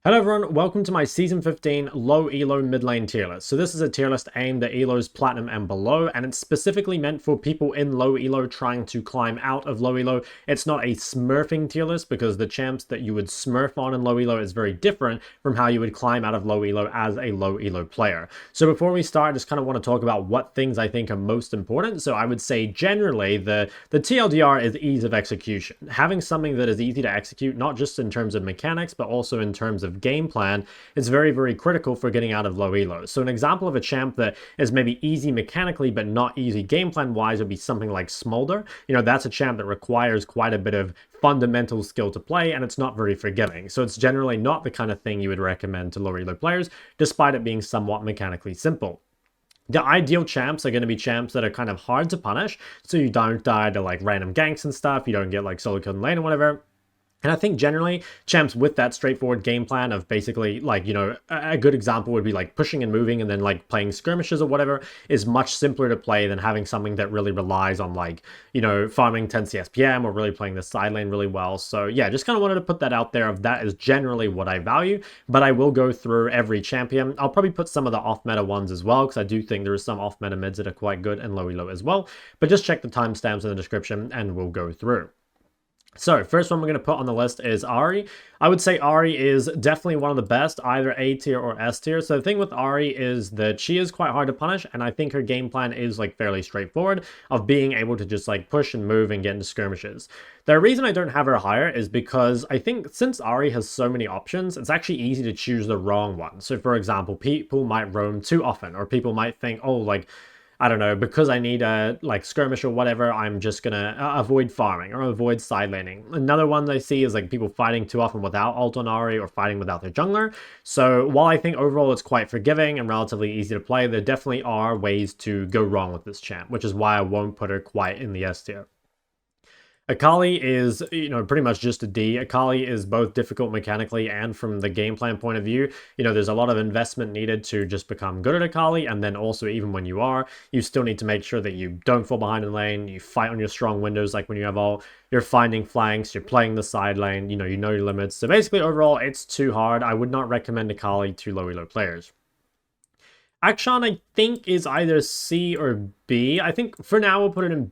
Hello everyone, welcome to my Season 15 low elo mid lane tier list. So this is a tier list aimed at elos platinum and below, and it's specifically meant for people in low elo trying to climb out of low elo. It's not a smurfing tier list because the champs that you would smurf on in low elo is very different from how you would climb out of low elo as a low elo player. So before we start, I just kind of want to talk about what things I think are most important. So I would say generally the TLDR is ease of execution. Having something that is easy to execute, not just in terms of mechanics, but also in terms of game plan, is very, very critical for getting out of low elo. So an example of a champ that is maybe easy mechanically but not easy game plan wise would be something like Smolder. You know, that's a champ that requires quite a bit of fundamental skill to play, and it's not very forgiving. So it's generally not the kind of thing you would recommend to low elo players, despite it being somewhat mechanically simple. The ideal champs are going to be champs that are kind of hard to punish, so you don't die to like random ganks and stuff, you don't get like solo kill in lane or whatever. And I think generally champs with that straightforward game plan of basically like, you know, a good example would be like pushing and moving and then like playing skirmishes or whatever is much simpler to play than having something that really relies on like, you know, farming 10 CS PM or really playing the side lane really well. So yeah, just kind of wanted to put that out there of that is generally what I value, but I will go through every champion. I'll probably put some of the off meta ones as well, because I do think there is some off meta mids that are quite good and low elo as well, but just check the timestamps in the description and we'll go through. So, first one we're going to put on the list is Ahri. I would say Ahri is definitely one of the best, either A tier or S tier. So the thing with Ahri is that she is quite hard to punish, and I think her game plan is like fairly straightforward of being able to just like push and move and get into skirmishes. The reason I don't have her higher is because I think since Ahri has so many options, it's actually easy to choose the wrong one. So for example, people might roam too often, or people might think, oh, like, I don't know, because I need a like skirmish or whatever, I'm just gonna avoid farming or avoid side laning. Another one I see is like people fighting too often without ult on Ahri or fighting without their jungler. So while I think overall it's quite forgiving and relatively easy to play, there definitely are ways to go wrong with this champ, which is why I won't put her quite in the S tier. Akali is, you know, pretty much just a D. Akali is both difficult mechanically and from the game plan point of view. You know, there's a lot of investment needed to just become good at Akali, and then also even when you are, you still need to make sure that you don't fall behind in lane, you fight on your strong windows like when you have all, you're finding flanks, you're playing the side lane, you know your limits. So basically overall, it's too hard. I would not recommend Akali to low elo players. Akshan, I think, is either C or B. I think for now we'll put it in.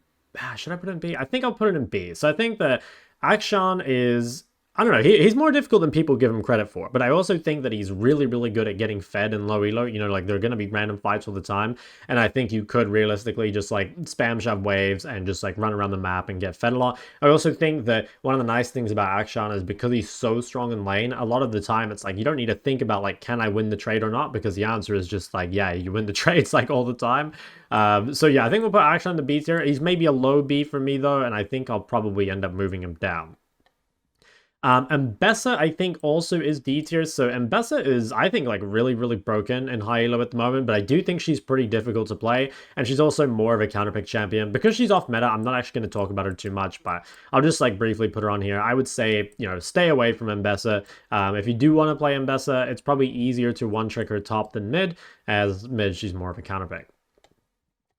Should I put it in B? I think I'll put it in B. So I think that Akshan is, I don't know, he's more difficult than people give him credit for, but I also think that he's really, really good at getting fed in low elo. You know, like there are going to be random fights all the time, and I think you could realistically just like spam shove waves and just like run around the map and get fed a lot. I also think that one of the nice things about Akshan is because he's so strong in lane, a lot of the time it's like you don't need to think about like, can I win the trade or not? Because the answer is just like, yeah, you win the trades like all the time. So yeah, I think we'll put Akshan in the B tier. He's maybe a low B for me though, and I think I'll probably end up moving him down. Ambessa, I think, also is D tier. So Ambessa is, I think, like really, really broken in high elo at the moment, but I do think she's pretty difficult to play, and she's also more of a counterpick champion. Because she's off meta, I'm not actually going to talk about her too much, but I'll just like briefly put her on here. I would say, you know, stay away from Ambessa. If you do want to play Ambessa, it's probably easier to one-trick her top than mid, as mid, she's more of a counterpick.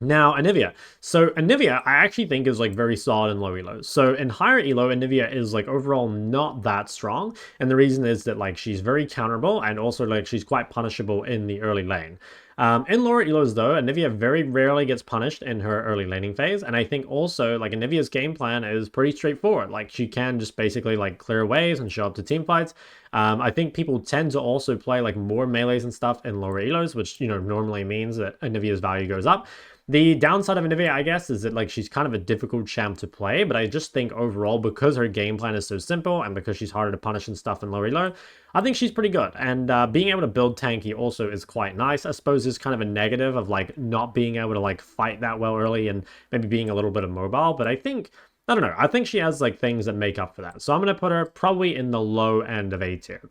Now, Anivia. So Anivia, I actually think is like very solid in low elo. So in higher elo, Anivia is like overall not that strong. And the reason is that like she's very counterable and also like she's quite punishable in the early lane. In lower elos though, Anivia very rarely gets punished in her early laning phase, and I think also like Anivia's game plan is pretty straightforward. Like she can just basically like clear waves and show up to team fights. I think people tend to also play like more melees and stuff in lower elos, which, you know, normally means that Anivia's value goes up. The downside of Anivia, I guess, is that like she's kind of a difficult champ to play, but I just think overall, because her game plan is so simple and because she's harder to punish and stuff in low elo, I think she's pretty good. And being able to build tanky also is quite nice. I suppose is kind of a negative of like not being able to like fight that well early and maybe being a little bit immobile, but I think, I don't know, I think she has like things that make up for that. So I'm going to put her probably in the low end of A tier.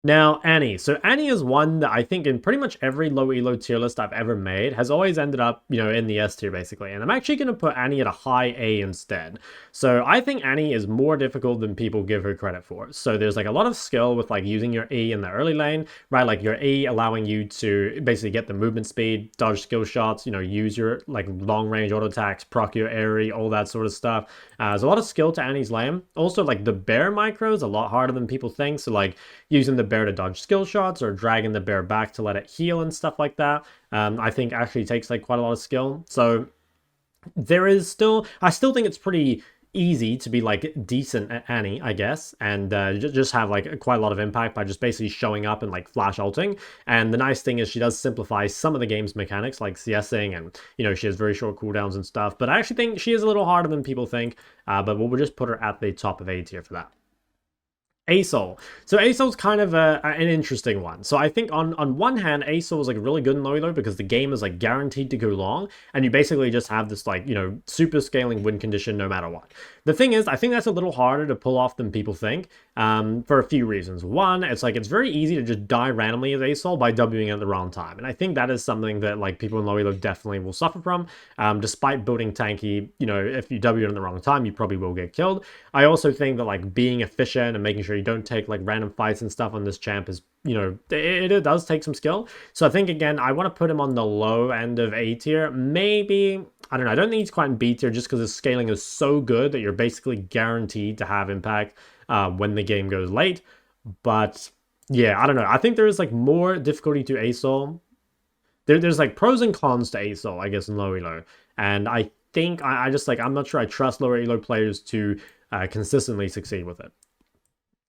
Now, Annie. So Annie is one that I think in pretty much every low elo tier list I've ever made has always ended up, in the S tier basically. And I'm actually going to put Annie at a high A instead. So I think Annie is more difficult than people give her credit for. So there's like a lot of skill with like using your E in the early lane, right? Like your E allowing you to basically get the movement speed, dodge skill shots, use your like long range auto attacks, proc your Ahri, all that sort of stuff. There's a lot of skill to Annie's lane. Also like the bear micro is a lot harder than people think. So like using the bear to dodge skill shots or dragging the bear back to let it heal and stuff like that, I think actually takes like quite a lot of skill. So I still think it's pretty easy to be like decent at Annie, I guess, and just have like quite a lot of impact by just basically showing up and like flash ulting. And the nice thing is she does simplify some of the game's mechanics like CSing, and she has very short cooldowns and stuff. But I actually think she is a little harder than people think, but we'll just put her at the top of A tier for that. Sol. So Sol's kind of an interesting one. So I think on one hand, Sol is like really good in low elo because the game is like guaranteed to go long, and you basically just have this like, super scaling win condition no matter what. The thing is, I think that's a little harder to pull off than people think, for a few reasons. One, it's very easy to just die randomly as Sol by Wing at the wrong time. And I think that is something that like people in low elo definitely will suffer from. Despite building tanky, if you W in the wrong time, you probably will get killed. I also think that like being efficient and making sure you don't take like random fights and stuff on this champ is, it does take some skill. So I think again, I want to put him on the low end of A tier. Maybe, I don't know, I don't think he's quite in B tier just because his scaling is so good that you're basically guaranteed to have impact when the game goes late. But yeah, I don't know. I think there is like more difficulty to Sol. There's like pros and cons to Sol, I guess, in low elo. And I think I just like, I'm not sure I trust lower elo players to consistently succeed with it.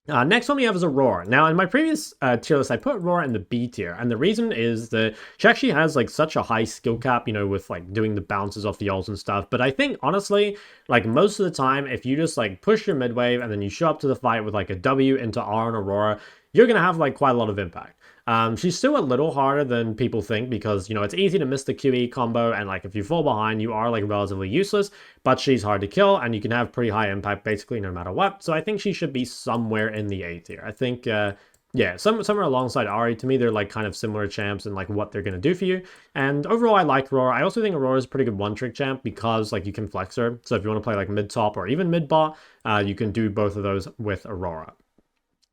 Next one we have is Aurora. Now, in my previous tier list, I put Aurora in the B tier, and the reason is that she actually has like such a high skill cap, with like doing the bounces off the ults and stuff. But I think honestly, like most of the time, if you just like push your mid wave and then you show up to the fight with like a W into R on Aurora, you're gonna have like quite a lot of impact. She's still a little harder than people think because, it's easy to miss the QE combo, and like if you fall behind, you are like relatively useless, but she's hard to kill and you can have pretty high impact basically no matter what. So I think she should be somewhere in the A tier. I think, yeah, somewhere alongside Ahri. To me, they're like kind of similar champs and like what they're going to do for you. And overall, I like Aurora. I also think Aurora is a pretty good one-trick champ because like you can flex her. So if you want to play like mid-top or even mid-bot, you can do both of those with Aurora.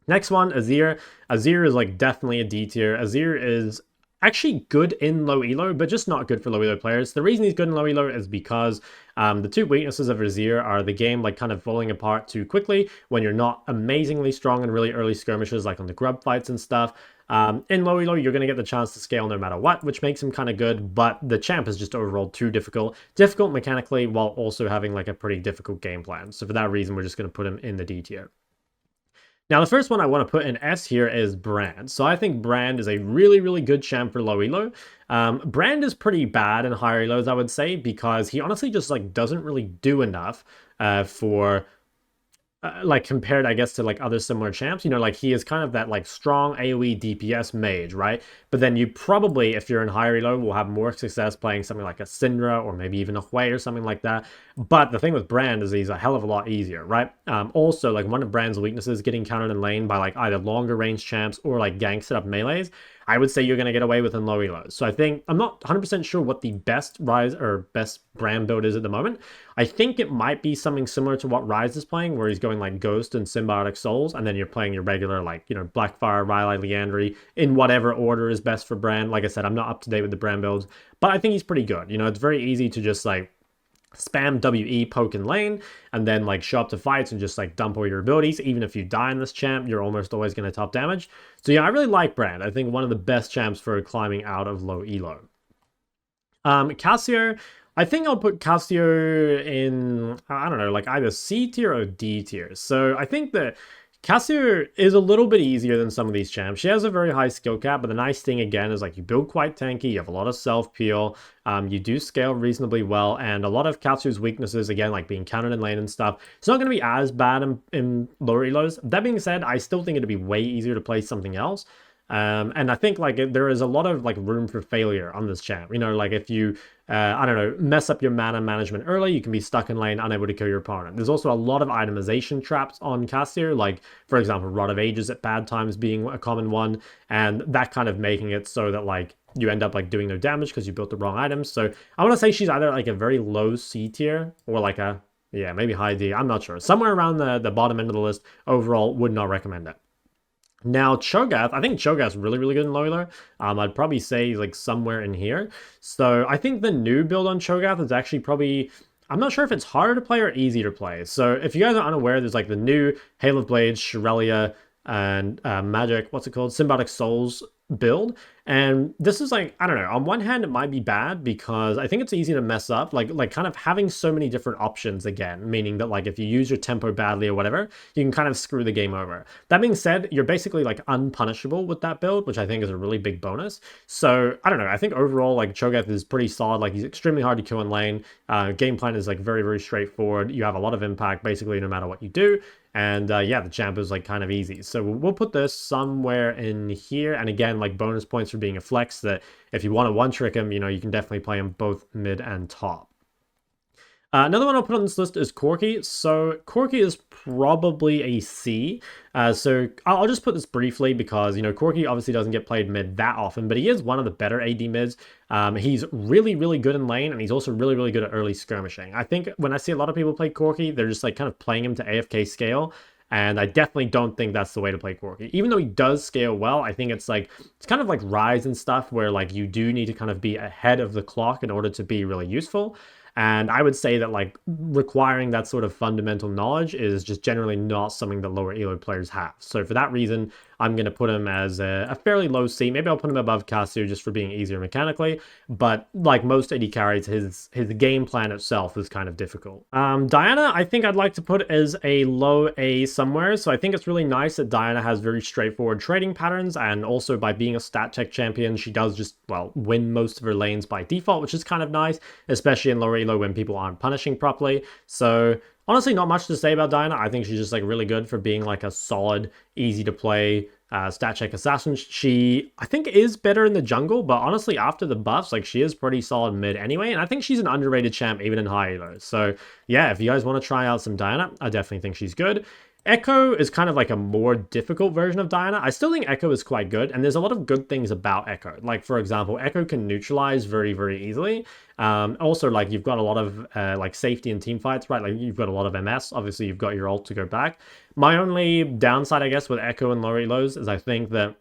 Next one, Azir. Azir is like definitely a D tier. Azir is actually good in low elo, but just not good for low elo players. The reason he's good in low elo is because the two weaknesses of Azir are the game like kind of falling apart too quickly when you're not amazingly strong in really early skirmishes like on the grub fights and stuff. In low elo, you're going to get the chance to scale no matter what, which makes him kind of good, but the champ is just overall too difficult. Difficult mechanically while also having like a pretty difficult game plan. So for that reason, we're just going to put him in the D tier. Now, the first one I want to put in S here is Brand. So I think Brand is a really, really good champ for low elo. Brand is pretty bad in higher elos, I would say, because he honestly just like doesn't really do enough for like compared, I guess, to like other similar champs. Like he is kind of that like strong AoE DPS mage, right? But then you probably, if you're in higher elo, will have more success playing something like a Syndra or maybe even a Hwei or something like that. But the thing with Brand is he's a hell of a lot easier, right? Also, like one of Brand's weaknesses, getting countered in lane by like either longer range champs or like gank setup melees, I would say you're going to get away with in low elos. So I think, I'm not 100% sure what the best Rise or best Brand build is at the moment. I think it might be something similar to what Rise is playing, where he's going like Ghost and Symbiotic Souls, and then you're playing your regular like, Blackfire, Rylai, Liandry, in whatever order is best for Brand. Like I said, I'm not up to date with the Brand builds, but I think he's pretty good. It's very easy to just like spam WE, poke in lane, and then like show up to fights and just like dump all your abilities. Even if you die in this champ, you're almost always going to top damage. So yeah, I really like Brand. I think one of the best champs for climbing out of low elo. Cassio, I think I'll put Cassio in, I don't know, like either C tier or D tier. So I think that Cassio is a little bit easier than some of these champs. She has a very high skill cap, but the nice thing again is like you build quite tanky, you have a lot of self-peel, you do scale reasonably well, and a lot of Cassio's weaknesses, again, like being countered in lane and stuff, it's not going to be as bad in lower elos. That being said, I still think it'd be way easier to play something else. And I think like there is a lot of like room for failure on this champ. You know, like if you I don't know, mess up your mana management early, you can be stuck in lane, unable to kill your opponent. There's also a lot of itemization traps on Cassier, like for example, Rod of Ages at bad times being a common one, and that kind of making it so that like you end up like doing no damage because you built the wrong items. So I want to say she's either like a very low C tier or like a, yeah, maybe high D. I'm not sure. Somewhere around the bottom end of the list. Overall, would not recommend it. Now, Cho'Gath, I think Cho'Gath's really, really good in low elo. I'd probably say like somewhere in here. So I think the new build on Cho'Gath is actually probably, I'm not sure if it's harder to play or easier to play. So if you guys are unaware, there's like the new Hail of Blades, Irelia, and Magic, what's it called? Symbiotic Souls build. And this is like, I don't know, on one hand it might be bad because I think it's easy to mess up, like kind of having so many different options again, meaning that like if you use your tempo badly or whatever, you can kind of screw the game over. That being said, you're basically like unpunishable with that build, which I think is a really big bonus. So I don't know, I think overall like Cho'Gath is pretty solid. Like he's extremely hard to kill in lane. Game plan is like very, very straightforward. You have a lot of impact basically no matter what you do. And yeah, the champ is like kind of easy. So we'll put this somewhere in here. And again, like bonus points for being a flex that if you want to one-trick him, you know, you can definitely play him both mid and top. Another one I'll put on this list is Corki. So Corki is probably a C. So I'll just put this briefly because, you know, Corki obviously doesn't get played mid that often, but he is one of the better AD mids. He's really, really good in lane, and he's also really, really good at early skirmishing. I think when I see a lot of people play Corki, they're just like kind of playing him to AFK scale. And I definitely don't think that's the way to play Corki. Even though he does scale well, I think it's like, it's kind of like Rise and stuff where like you do need to kind of be ahead of the clock in order to be really useful. And I would say that like requiring that sort of fundamental knowledge is just generally not something that lower elo players have. So for that reason, I'm going to put him as a fairly low C. Maybe I'll put him above Cassier just for being easier mechanically. But like most AD carries, his game plan itself is kind of difficult. Diana, I think I'd like to put as a low A somewhere. So I think it's really nice that Diana has very straightforward trading patterns. And also by being a stat check champion, she does just, well, win most of her lanes by default, which is kind of nice, especially in lower elo when people aren't punishing properly. So honestly, not much to say about Diana. I think she's just like really good for being like a solid, easy to play stat check assassin. She, I think, is better in the jungle, but honestly, after the buffs, like she is pretty solid mid anyway. And I think she's an underrated champ even in high elo. So yeah, if you guys want to try out some Diana, I definitely think she's good. Ekko is kind of like a more difficult version of Diana. I still think Ekko is quite good, and there's a lot of good things about Ekko. Like, for example, Ekko can neutralize very, very easily. Also, like, you've got a lot of, like, safety in team fights, right? Like, you've got a lot of MS. Obviously, you've got your ult to go back. My only downside, I guess, with Ekko and lower elos is I think that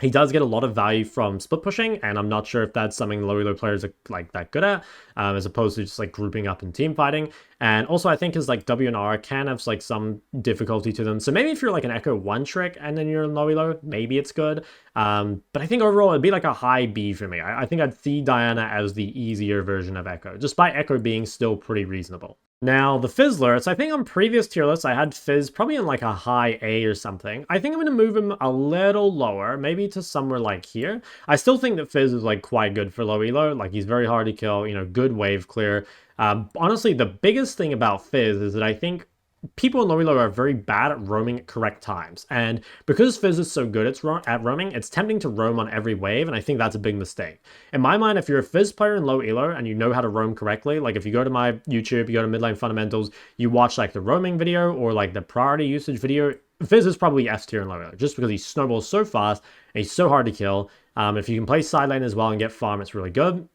he does get a lot of value from split pushing, and I'm not sure if that's something low elo players are like that good at, as opposed to just like grouping up and team fighting. And also I think his like W and R can have like some difficulty to them. So maybe if you're like an Ekko one trick and then you're in low elo, maybe it's good. But I think overall it'd be like a high B for me. I think I'd see Diana as the easier version of Ekko, despite Ekko being still pretty reasonable. Now, the Fizzler, so I think on previous tier lists, I had Fizz probably in like a high A or something. I think I'm going to move him a little lower, maybe to somewhere like here. I still think that Fizz is like quite good for low elo. Like he's very hard to kill, you know, good wave clear. Honestly, the biggest thing about Fizz is that I think people in low elo are very bad at roaming at correct times. And because Fizz is so good at roaming, it's tempting to roam on every wave, and I think that's a big mistake. In my mind, if you're a Fizz player in low elo and you know how to roam correctly, like if you go to my YouTube, you go to Midlane Fundamentals, you watch like the roaming video or like the priority usage video, Fizz is probably S tier in low elo, just because he snowballs so fast and he's so hard to kill. If you can play side lane as well and get farm, it's really good.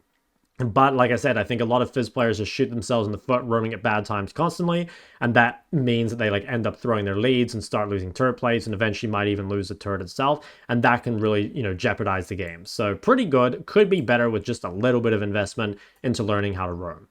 But like I said, I think a lot of Fizz players just shoot themselves in the foot roaming at bad times constantly, and that means that they like end up throwing their leads and start losing turret plays and eventually might even lose the turret itself, and that can really, you know, jeopardize the game. So pretty good, could be better with just a little bit of investment into learning how to roam.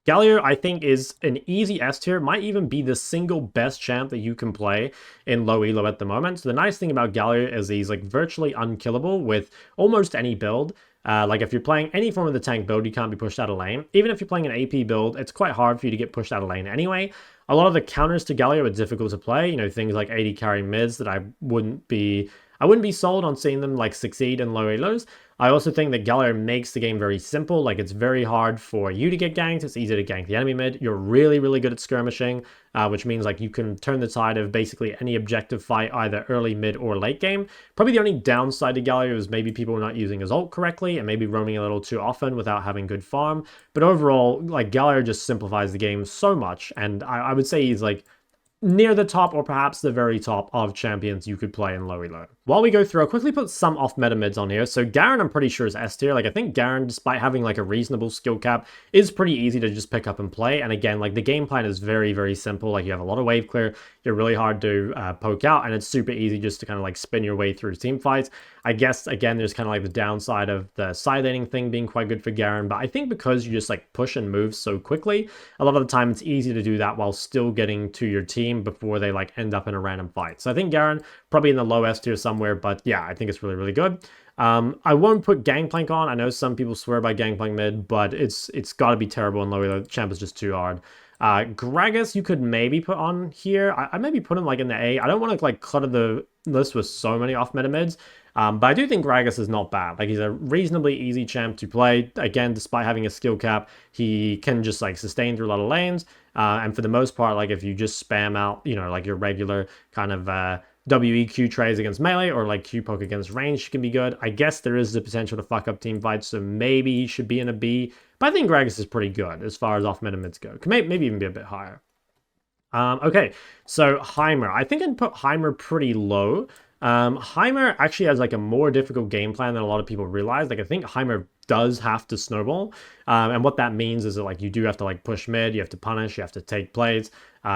Galio, I think, is an easy S tier, might even be the single best champ that you can play in low elo at the moment. So the nice thing about Galio is he's like virtually unkillable with almost any build. Like if you're playing any form of the tank build, you can't be pushed out of lane. Even if you're playing an AP build, it's quite hard for you to get pushed out of lane anyway. A lot of the counters to Galio are difficult to play. You know, things like AD carry mids that I wouldn't be I wouldn't be sold on seeing them like succeed in low elos. I also think that Galio makes the game very simple. Like, it's very hard for you to get ganked. It's easy to gank the enemy mid. You're really, really good at skirmishing, which means like you can turn the tide of basically any objective fight, either early, mid, or late game. Probably the only downside to Galio is maybe people not using his ult correctly and maybe roaming a little too often without having good farm. But overall, like, Galio just simplifies the game so much, and I would say he's like near the top or perhaps the very top of champions you could play in low elo. While we go through, I'll quickly put some off meta mids on here. So Garen, I'm pretty sure is S tier. Like, I think Garen, despite having like a reasonable skill cap, is pretty easy to just pick up and play. And again, like, the game plan is very, very simple. Like, you have a lot of wave clear, you're really hard to poke out, and it's super easy just to kind of like spin your way through team fights. I guess, again, there's kind of like the downside of the side laning thing being quite good for Garen, but I think because you just like push and move so quickly, a lot of the time it's easy to do that while still getting to your team before they like end up in a random fight. So I think Garen probably in the low S tier somewhere, but yeah, I think it's really, really good. I won't put Gangplank on. I know some people swear by Gangplank mid, but it's got to be terrible in low elo. Champ is just too hard. Gragas you could maybe put on here. I maybe put him like in the A. I don't want to like clutter the list with so many off meta mids. But I do think Gragas is not bad. Like, he's a reasonably easy champ to play. Again, despite having a skill cap, he can just like sustain through a lot of lanes. And for the most part, like, if you just spam out, you know, like your regular kind of WEQ trades against melee or like Q poke against range can be good. I guess there is the potential to fuck up team fights, so maybe he should be in a B. But I think Gragas is pretty good as far as off meta mids go. Can maybe even be a bit higher. Okay, so Heimer. I think I'd put Heimer pretty low. Heimer actually has like a more difficult game plan than a lot of people realize. Like, I think Heimer does have to snowball, and what that means is that like you do have to like push mid, you have to punish, you have to take plays,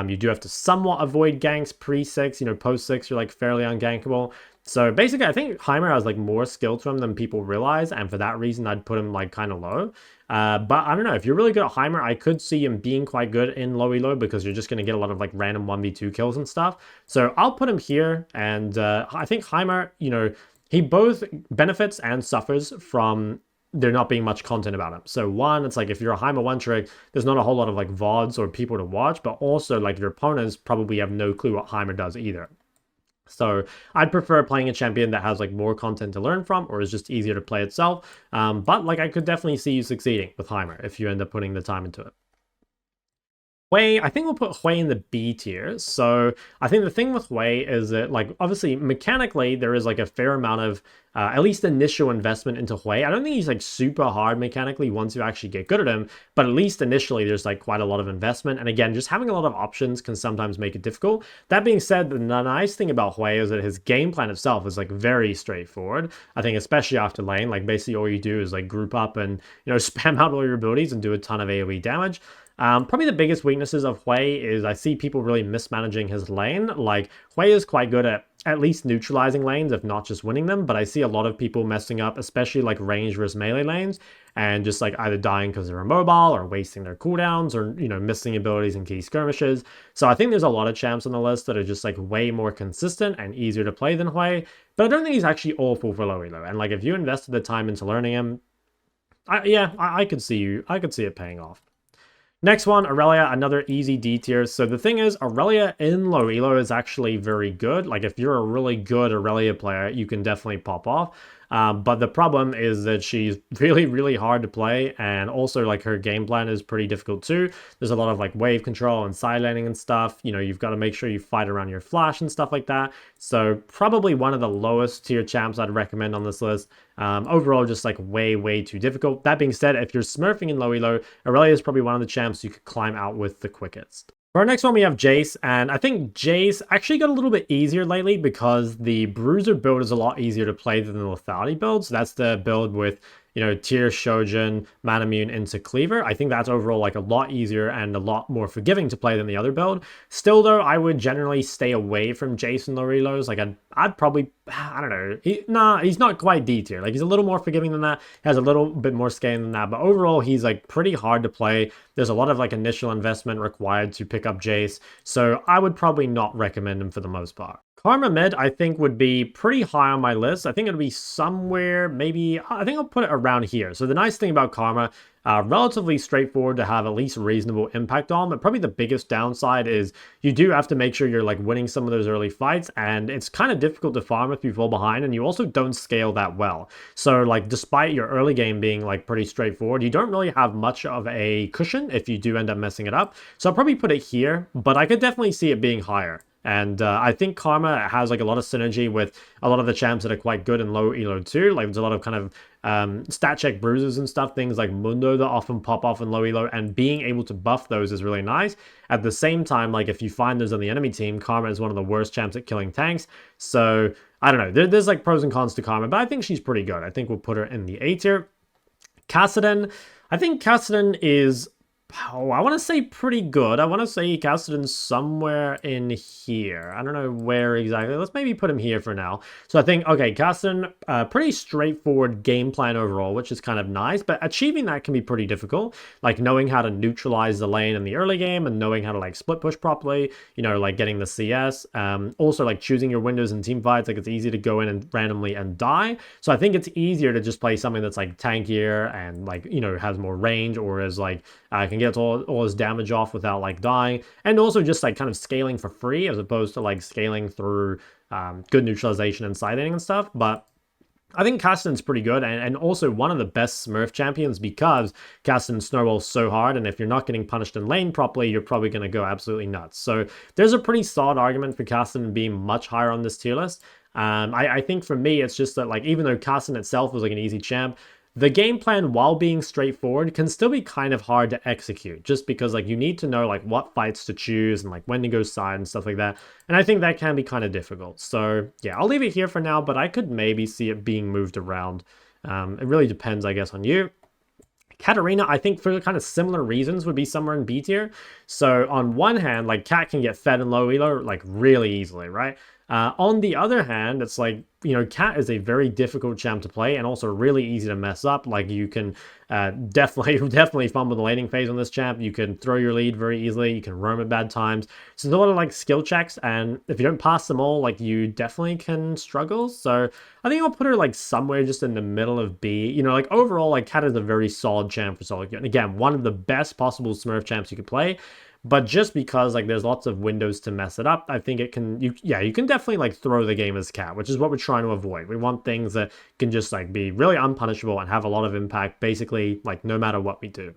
you do have to somewhat avoid ganks pre-6, you know, post-6 you're like fairly ungankable. So basically I think Heimer has like more skill to him than people realize, and for that reason I'd put him like kind of low. But I don't know, if you're really good at Heimer, I could see him being quite good in low elo because you're just going to get a lot of like random 1v2 kills and stuff. So I'll put him here, and I think Heimer, you know, he both benefits and suffers from there not being much content about him. So one, it's like if you're a Heimer one trick, there's not a whole lot of like VODs or people to watch, but also like your opponents probably have no clue what Heimer does either. So I'd prefer playing a champion that has like more content to learn from or is just easier to play itself. But like I could definitely see you succeeding with Heimer if you end up putting the time into it. Hwei, I think we'll put Hwei in the B tier. So I think the thing with Hwei is that, like, obviously mechanically there is like a fair amount of at least initial investment into Hwei. I don't think he's like super hard mechanically once you actually get good at him, but at least initially there's like quite a lot of investment. And again, just having a lot of options can sometimes make it difficult. That being said, the nice thing about Hwei is that his game plan itself is like very straightforward. I think especially after lane, like basically all you do is like group up and, you know, spam out all your abilities and do a ton of AoE damage. Probably the biggest weaknesses of Hwei is I see people really mismanaging his lane. Like, Hwei is quite good at least neutralizing lanes, if not just winning them, but I see a lot of people messing up, especially like range versus melee lanes, and just like either dying because they're immobile or wasting their cooldowns or, you know, missing abilities in key skirmishes. So I think there's a lot of champs on the list that are just like way more consistent and easier to play than Hwei, but I don't think he's actually awful for low elo. And like, if you invested the time into learning him, I could see it paying off. Next one, Irelia, another easy D tier. So the thing is, Irelia in low elo is actually very good. Like, if you're a really good Irelia player, you can definitely pop off. But the problem is that she's really, really hard to play, and also like her game plan is pretty difficult too. There's a lot of like wave control and side laning and stuff. You know, you've got to make sure you fight around your flash and stuff like that. So probably one of the lowest tier champs I'd recommend on this list. Overall, just like way too difficult. That being said, if you're smurfing in low elo, Aurelia is probably one of the champs you could climb out with the quickest. For our next one, we have Jayce, and I think Jayce actually got a little bit easier lately because the Bruiser build is a lot easier to play than the Lethality build. So that's the build with, you know, Tier, Shojin, Manamune into Cleaver. I think that's overall like a lot easier and a lot more forgiving to play than the other build. Still though, I would generally stay away from Jayce and low reloads. Like I'd probably, I don't know, he's not quite D tier. Like, he's a little more forgiving than that, has a little bit more scaling than that, but overall he's like pretty hard to play. There's a lot of like initial investment required to pick up Jayce, so I would probably not recommend him for the most part. Karma mid, I think, would be pretty high on my list. I think it would be somewhere, maybe, I think I'll put it around here. So the nice thing about Karma, relatively straightforward to have at least reasonable impact on, but probably the biggest downside is you do have to make sure you're like winning some of those early fights, and it's kind of difficult to farm if you fall behind, and you also don't scale that well. So like despite your early game being like pretty straightforward, you don't really have much of a cushion if you do end up messing it up. So I'll probably put it here, but I could definitely see it being higher. And I think Karma has like a lot of synergy with a lot of the champs that are quite good in low elo too. Like there's a lot of kind of stat check bruises and stuff, things like Mundo that often pop off in low elo, and being able to buff those is really nice. At the same time, like if you find those on the enemy team, Karma is one of the worst champs at killing tanks. So I don't know, there's like pros and cons to Karma, but I think she's pretty good. I think we'll put her in the A tier. Kassadin, I think Kassadin is, oh, I want to say pretty good. I want to say Kassadin's somewhere in here. I don't know where exactly. Let's maybe put him here for now. So I think, okay, Kassadin, pretty straightforward game plan overall, which is kind of nice, but achieving that can be pretty difficult. Like knowing how to neutralize the lane in the early game and knowing how to like split push properly, you know, like getting the CS. Also like choosing your windows in team fights, like it's easy to go in and randomly and die. So I think it's easier to just play something that's like tankier and like, you know, has more range, or is like, can get all his damage off without like dying, and also just like kind of scaling for free as opposed to like scaling through good neutralization and side laning and stuff. But I think Kassadin's pretty good, and also one of the best Smurf champions because Kassadin snowballs so hard, and if you're not getting punished in lane properly, you're probably going to go absolutely nuts. So there's a pretty solid argument for Kassadin being much higher on this tier list. I think for me, it's just that like even though Kassadin itself was like an easy champ, the game plan, while being straightforward, can still be kind of hard to execute, just because like you need to know like what fights to choose and like when to go side and stuff like that. And I think that can be kind of difficult. So yeah, I'll leave it here for now, but I could maybe see it being moved around. It really depends, I guess, on you. Katarina, I think for kind of similar reasons, would be somewhere in B tier. So on one hand, like Kat can get fed in low elo like really easily, right? On the other hand, it's like, you know, Kat is a very difficult champ to play and also really easy to mess up. Like you can definitely fumble the laning phase on this champ. You can throw your lead very easily. You can roam at bad times. So there's a lot of like skill checks, and if you don't pass them all, like you definitely can struggle. So I think I'll put her like somewhere just in the middle of B. You know, like overall, like Kat is a very solid champ for solo queue. And again, one of the best possible Smurf champs you could play. But just because like there's lots of windows to mess it up, I think it can, you can definitely like throw the game as Cat, which is what we're trying to avoid. We want things that can just like be really unpunishable and have a lot of impact, basically like no matter what we do.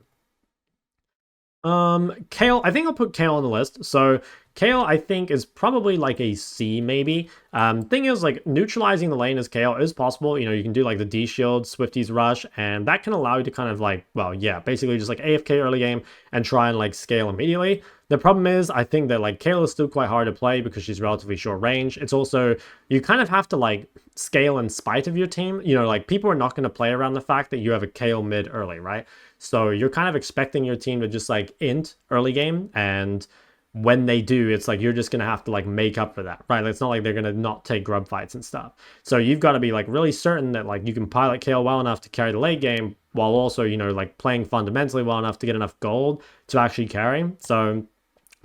Kayle, I think I'll put Kayle on the list. So Kayle, I think, is probably like a C, maybe. Thing is, like, neutralizing the lane as Kayle is possible. You know, you can do, like, the D shield, Swifty's rush, and that can allow you to kind of, like, well, yeah, basically just, like, AFK early game and try and, like, scale immediately. The problem is, I think that, like, Kayle is still quite hard to play because she's relatively short range. It's also, you kind of have to, like, scale in spite of your team. You know, like, people are not going to play around the fact that you have a Kayle mid early, right? So you're kind of expecting your team to just, like, int early game, and when they do, it's like you're just going to have to like make up for that, right? It's not like they're going to not take grub fights and stuff. So you've got to be like really certain that like you can pilot Kayle well enough to carry the late game while also, you know, like playing fundamentally well enough to get enough gold to actually carry. So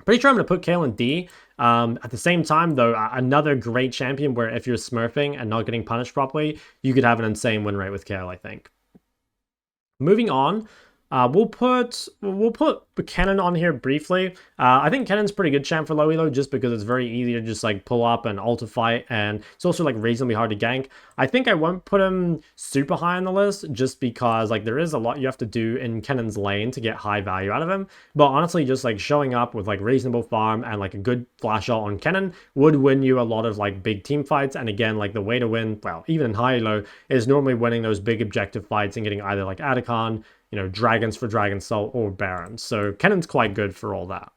pretty sure I'm going to put Kayle in D. At the same time, though, another great champion where if you're smurfing and not getting punished properly, you could have an insane win rate with Kayle, I think. Moving on. We'll put Kennen on here briefly. I think Kennen's pretty good champ for low elo just because it's very easy to just like pull up and ult fight, and it's also like reasonably hard to gank. I think I won't put him super high on the list just because like there is a lot you have to do in Kennen's lane to get high value out of him. But honestly, just like showing up with like reasonable farm and like a good flash out on Kennen would win you a lot of like big team fights. And again, like the way to win, well, even in high elo, is normally winning those big objective fights and getting either like Adicon, you know, dragons for Dragon Soul or Barons. So Kennen's quite good for all that.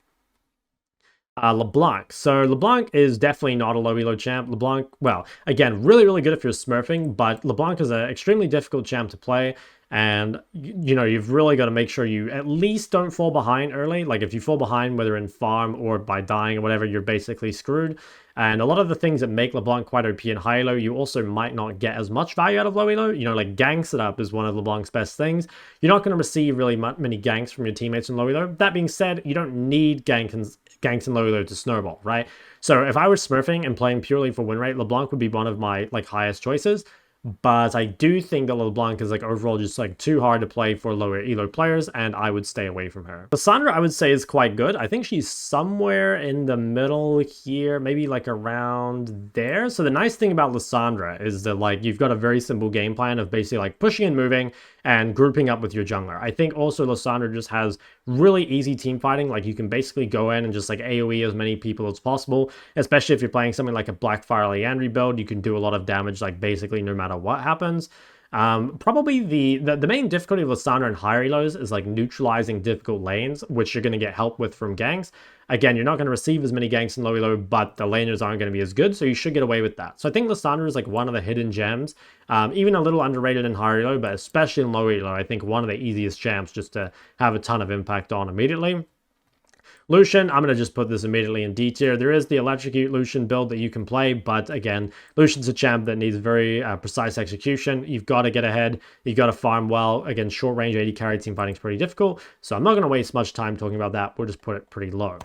LeBlanc. So LeBlanc is definitely not a low elo champ. LeBlanc, well, again, really, really good if you're smurfing, but LeBlanc is an extremely difficult champ to play. And, you know, you've really got to make sure you at least don't fall behind early. Like if you fall behind, whether in farm or by dying or whatever, you're basically screwed. And a lot of the things that make LeBlanc quite OP in high elo, you also might not get as much value out of low elo. You know, like gang setup is one of LeBlanc's best things. You're not going to receive really many ganks from your teammates in low elo. That being said, you don't need gank ganks in low elo to snowball, right? So if I was smurfing and playing purely for win rate, LeBlanc would be one of my like highest choices. But I do think that LeBlanc is like overall just like too hard to play for lower elo players, and I would stay away from her. Lissandra, I would say, is quite good. I think she's somewhere in the middle here, maybe like around there. So the nice thing about Lissandra is that like you've got a very simple game plan of basically like pushing and moving and grouping up with your jungler. I think also Lissandra just has really easy team fighting. Like you can basically go in and just like AoE as many people as possible, especially if you're playing something like a Blackfire Leandry build. You can do a lot of damage like basically no matter what happens. Probably the main difficulty of Lissandra and higher elos is like neutralizing difficult lanes, which you're going to get help with from ganks. Again, you're not going to receive as many ganks in low elo, but the laners aren't going to be as good, so you should get away with that. So I think Lissandra is like one of the hidden gems, even a little underrated in higher elo, but especially in low elo, I think one of the easiest champs just to have a ton of impact on immediately. Lucian, I'm going to just put this immediately in D tier. There is the Electrocute Lucian build that you can play, but again, Lucian's a champ that needs very precise execution. You've got to get ahead. You've got to farm well. Again, short range AD carry team fighting is pretty difficult, so I'm not going to waste much time talking about that. We'll just put it pretty low.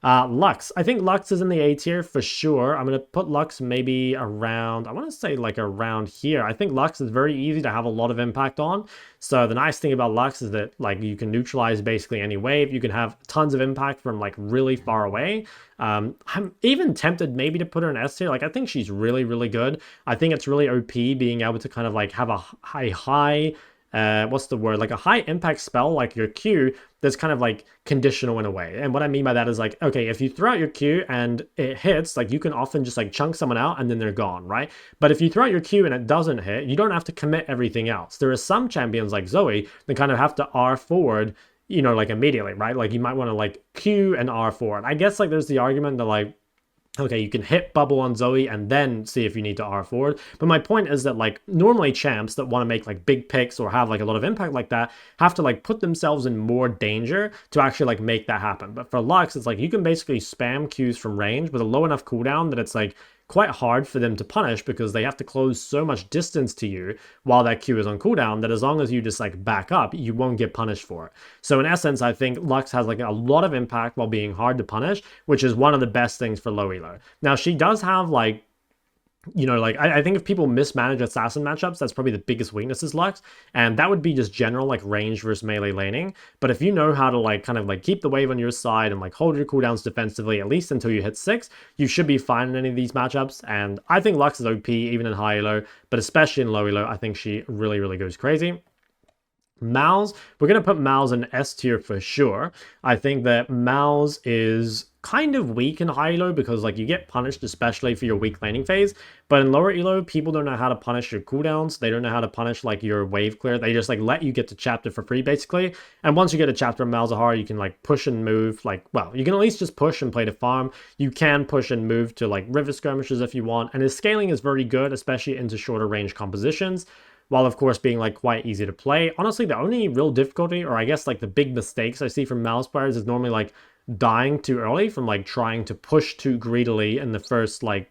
Lux. I think Lux is in the A tier for sure. I'm going to put Lux maybe around, I want to say like around here. I think Lux is very easy to have a lot of impact on. So the nice thing about Lux is that like you can neutralize basically any wave. You can have tons of impact from like really far away. I'm even tempted maybe to put her in S tier. Like I think she's really, really good. I think it's really OP being able to kind of like have a high what's the word, like a high impact spell like your Q that's kind of like conditional in a way. And what I mean by that is like, okay, if you throw out your Q and it hits, like you can often just like chunk someone out and then they're gone, right? But if you throw out your Q and it doesn't hit, you don't have to commit everything else. There are some champions like Zoe that kind of have to R forward, you know, like immediately, right? Like you might want to like Q and R forward. I guess like there's the argument that like, okay, you can hit bubble on Zoe and then see if you need to R forward. But my point is that like normally champs that want to make like big picks or have like a lot of impact like that have to like put themselves in more danger to actually like make that happen. But for Lux, it's like you can basically spam Qs from range with a low enough cooldown that it's like quite hard for them to punish because they have to close so much distance to you while that Q is on cooldown that as long as you just like back up, you won't get punished for it. So in essence, I think Lux has like a lot of impact while being hard to punish, which is one of the best things for low elo. Now she does have like, you know, like I think if people mismanage assassin matchups, that's probably the biggest weakness is Lux, and that would be just general like range versus melee laning. But if you know how to like kind of like keep the wave on your side and like hold your cooldowns defensively at least until you hit 6, you should be fine in any of these matchups. And I think Lux is OP even in high elo, but especially in low elo, I think she really, really goes crazy. Malz, we're going to put Malz in S tier for sure. I think that Malz is kind of weak in high elo because like you get punished especially for your weak laning phase, but in lower elo people don't know how to punish your cooldowns. They don't know how to punish like your wave clear. They just like let you get to chapter for free basically, and once you get a chapter of Malzahar, you can like push and move, like, well, you can at least just push and play to farm. You can push and move to like river skirmishes if you want, and his scaling is very good, especially into shorter range compositions, while of course being like quite easy to play. Honestly, the only real difficulty, or I guess like the big mistakes I see from Malz players is normally like dying too early from like trying to push too greedily in the first like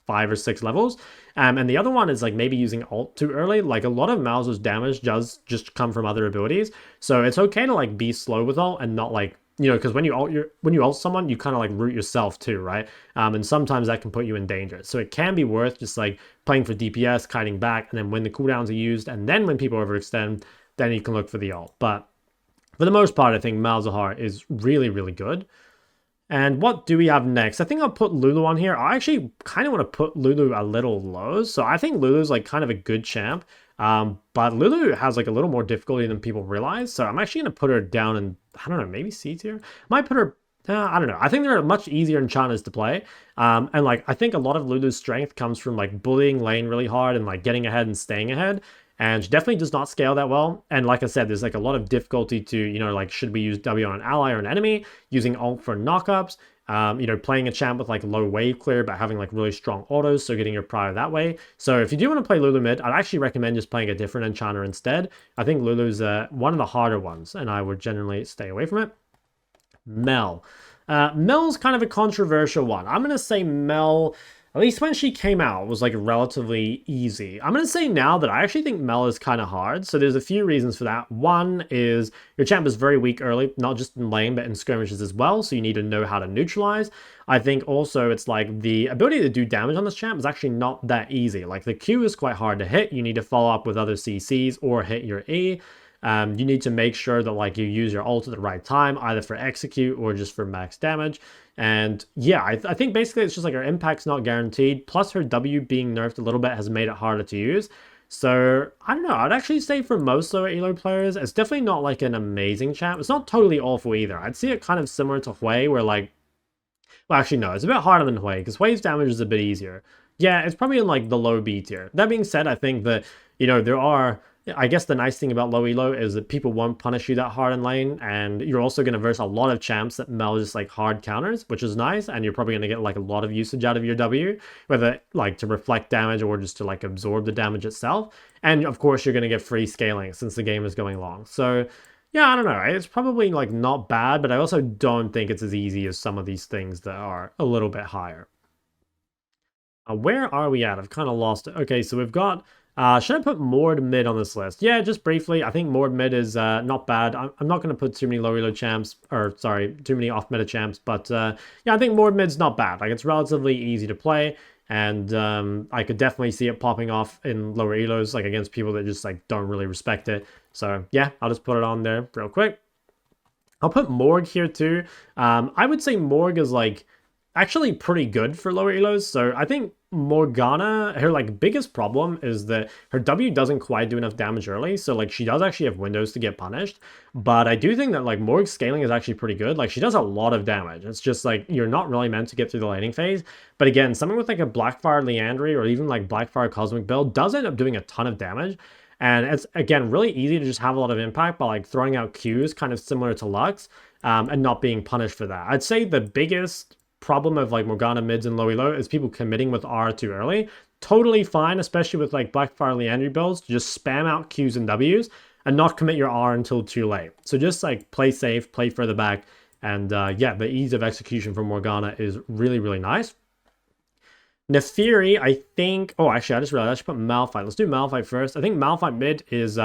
5 or 6 levels. And the other one is like maybe using ult too early. Like a lot of Malz's damage does just come from other abilities. So it's okay to like be slow with ult and not like, you know, because when you ult someone, you kind of like root yourself too, right? And sometimes that can put you in danger. So it can be worth just like playing for DPS, kiting back, and then when the cooldowns are used, and then when people overextend, then you can look for the ult. But for the most part, I think Malzahar is really, really good. And what do we have next? I think I'll put Lulu on here. I actually kind of want to put Lulu a little low. So I think Lulu's like kind of a good champ. But Lulu has like a little more difficulty than people realize. So I'm actually going to put her down in, I don't know, maybe C tier? Might put her, I don't know. I think they're much easier enchanters to play. And like, I think a lot of Lulu's strength comes from like bullying lane really hard and like getting ahead and staying ahead. And she definitely does not scale that well. And like I said, there's like a lot of difficulty to, you know, like should we use W on an ally or an enemy, using ult for knockups, you know, playing a champ with like low wave clear, but having like really strong autos, so getting your prior that way. So if you do want to play Lulu mid, I'd actually recommend just playing a different enchanter instead. I think Lulu's one of the harder ones, and I would generally stay away from it. Mel. Mel's kind of a controversial one. I'm going to say Mel, at least when she came out, was like relatively easy. I'm going to say now that I actually think Mel is kind of hard. So there's a few reasons for that. One is your champ is very weak early, not just in lane, but in skirmishes as well. So you need to know how to neutralize. I think also it's like the ability to do damage on this champ is actually not that easy. Like the Q is quite hard to hit. You need to follow up with other CCs or hit your E. You need to make sure that like you use your ult at the right time, either for execute or just for max damage. And yeah, I think basically it's just like her impact's not guaranteed. Plus her W being nerfed a little bit has made it harder to use. So I don't know, I'd actually say for most lower elo players, it's definitely not like an amazing champ. It's not totally awful either. I'd see it kind of similar to Hwei, where like, well actually no, it's a bit harder than Hwei, because Hwei's damage is a bit easier. Yeah, it's probably in like the low B tier. That being said, I think that, you know, there are, I guess the nice thing about low elo is that people won't punish you that hard in lane, and you're also going to verse a lot of champs that Mel just like hard counters, which is nice, and you're probably going to get like a lot of usage out of your W, whether like to reflect damage or just to like absorb the damage itself. And of course you're going to get free scaling since the game is going long. So yeah, I don't know, it's probably like not bad, but I also don't think it's as easy as some of these things that are a little bit higher. Where are we at? I've kind of lost it. Okay, so we've got should I put Mord mid on this list? Yeah, just briefly. I think Mord mid is not bad. I'm not going to put too many low elo champs, or sorry, too many off meta champs. But yeah, I think Mord mid's not bad. Like it's relatively easy to play, and I could definitely see it popping off in lower elos, like against people that just like don't really respect it. So yeah, I'll just put it on there real quick. I'll put Morg here too. I would say Morg is like actually pretty good for lower elos. So I think Morgana, her like biggest problem is that her W doesn't quite do enough damage early. So like she does actually have windows to get punished. But I do think that like Morg's scaling is actually pretty good. Like she does a lot of damage. It's just like you're not really meant to get through the laning phase. But again, something with like a Blackfire Liandry or even like Blackfire Cosmic build does end up doing a ton of damage. And it's, again, really easy to just have a lot of impact by like throwing out Qs, kind of similar to Lux, and not being punished for that. I'd say the biggest problem of like Morgana mids and low elo is people committing with R too early. Totally fine, especially with like Blackfire Liandry builds, to just spam out Qs and Ws and not commit your R until too late. So just like play safe, play further back, and yeah, the ease of execution for Morgana is really, really nice. Nefiri, I think... Oh, actually, I just realized I should put Malphite. Let's do Malphite first. I think Malphite mid is,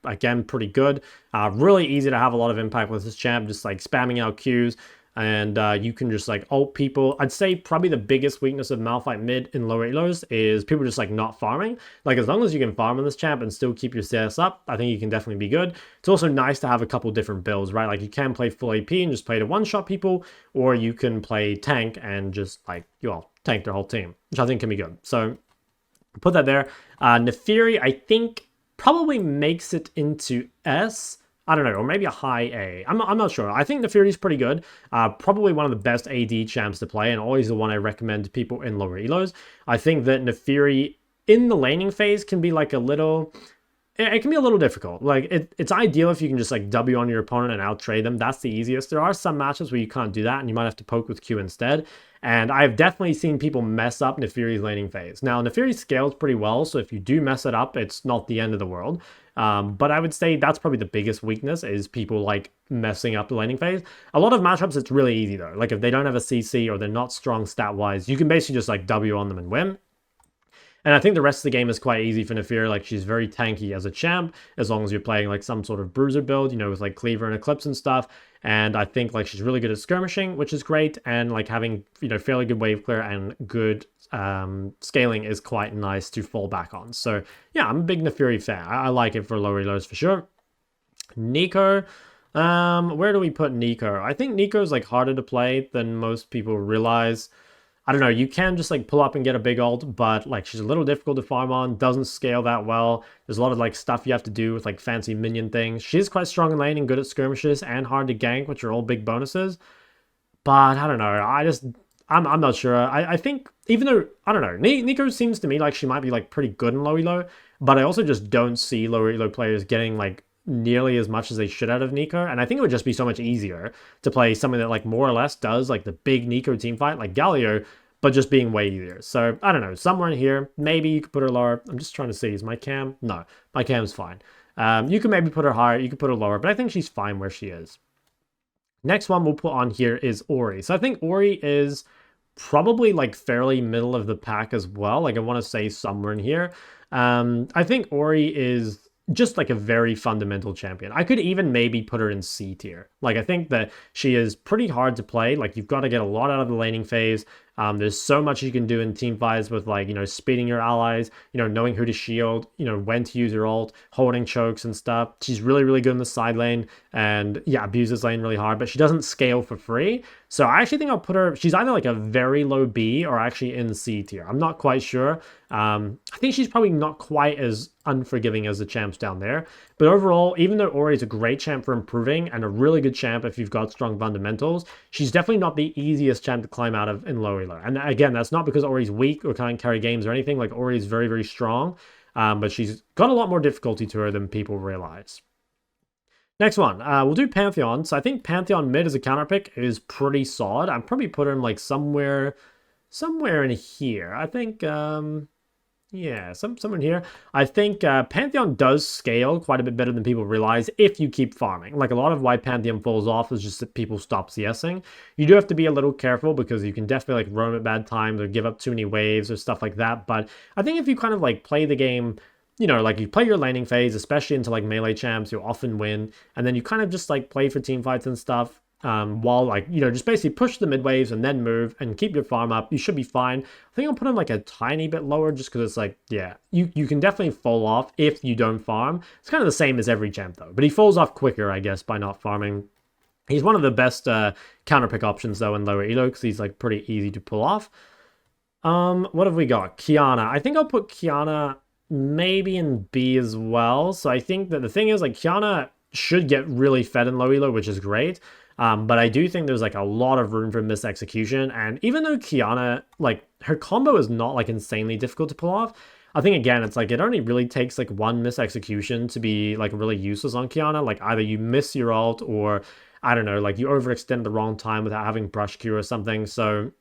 again, pretty good. Really easy to have a lot of impact with this champ, just like spamming out Qs. And you can just like ult people. I'd say probably the biggest weakness of Malphite mid in lower elos is people just like not farming. Like as long as you can farm on this champ and still keep your CS up, I think you can definitely be good. It's also nice to have a couple different builds, right? Like you can play full AP and just play to one-shot people, or you can play tank and just like, well, tank their whole team, which I think can be good. So put that there. Nefiri, I think probably makes it into S. I don't know, or maybe a high A. I'm not sure. I think Nefiri is pretty good. Probably one of the best AD champs to play, and always the one I recommend to people in lower elos. I think that Nefiri in the laning phase can be like a little... It can be a little difficult. Like, it's ideal if you can just like W on your opponent and out-trade them. That's the easiest. There are some matchups where you can't do that, and you might have to poke with Q instead. And I've definitely seen people mess up Nefiri's laning phase. Now, Nefiri scales pretty well, so if you do mess it up, it's not the end of the world. But I would say that's probably the biggest weakness, is people like messing up the laning phase. A lot of matchups, it's really easy though. Like if they don't have a CC or they're not strong stat-wise, you can basically just like W on them and win. And I think the rest of the game is quite easy for Nefiri. Like she's very tanky as a champ, as long as you're playing like some sort of bruiser build, you know, with like Cleaver and Eclipse and stuff. And I think like she's really good at skirmishing, which is great. And like having, you know, fairly good wave clear and good scaling is quite nice to fall back on. So yeah, I'm a big Nefiri fan. I like it for lower elos for sure. Nico, where do we put Nico? I think Nico's like harder to play than most people realize. I don't know, you can just like pull up and get a big ult, but like she's a little difficult to farm on, doesn't scale that well. There's a lot of like stuff you have to do with like fancy minion things. She's quite strong in lane and good at skirmishes and hard to gank, which are all big bonuses. But I don't know, I'm not sure. I think, even though, I don't know, Nico seems to me like she might be like pretty good in low elo, but I also just don't see lower elo players getting like nearly as much as they should out of Nico, and I think it would just be so much easier to play something that like more or less does like the big Nico team fight like Galio, but just being way easier. So I don't know, somewhere in here, maybe you could put her lower. I'm just trying to see, is my cam? No, my cam's fine. You can maybe put her higher, you could put her lower, but I think she's fine where she is. Next one we'll put on here is Ori. So I think Ori is probably like fairly middle of the pack as well. Like I want to say somewhere in here. I think Ori is just like a very fundamental champion. I could even maybe put her in C tier. Like I think that she is pretty hard to play. Like you've got to get a lot out of the laning phase. There's so much you can do in team fights with like, speeding your allies, knowing who to shield, when to use your ult, holding chokes and stuff. She's really, really good in the side lane and yeah, abuses lane really hard, but she doesn't scale for free. So I actually think I'll put her, she's either like a very low B or actually in C tier. I'm not quite sure. I think she's probably not quite as unforgiving as the champs down there. But overall, even though Ori is a great champ for improving and a really good champ if you've got strong fundamentals, she's definitely not the easiest champ to climb out of in low elo. And again, that's not because Ori's weak or can't carry games or anything. Like Ori is very, very strong, but she's got a lot more difficulty to her than people realize. Next one, we'll do Pantheon. So I think Pantheon mid as a counter pick is pretty solid. I'd probably put him like somewhere in here. I think, yeah, somewhere in here. I think Pantheon does scale quite a bit better than people realize if you keep farming. Like a lot of why Pantheon falls off is just that people stop CSing. You do have to be a little careful because you can definitely like roam at bad times or give up too many waves or stuff like that. But I think if you kind of like play the game, like you play your laning phase, especially into like melee champs, you'll often win. And then you kind of just like play for team fights and stuff. While like, just basically push the mid waves and then move and keep your farm up, you should be fine. I think I'll put him like a tiny bit lower just because it's like, yeah, you can definitely fall off if you don't farm. It's kind of the same as every champ though, but he falls off quicker, I guess, by not farming. He's one of the best counter pick options though in lower elo because he's like pretty easy to pull off. What have we got? Kiana. I think I'll put Kiana maybe in B as well. So I think that the thing is like Kiana should get really fed in low elo, which is great. But I do think there's like a lot of room for misexecution. And even though Kiana, like her combo is not like insanely difficult to pull off, I think again, it's like it only really takes like one misexecution to be like really useless on Kiana. Like either you miss your ult or I don't know, like you overextend the wrong time without having brush Q or something. So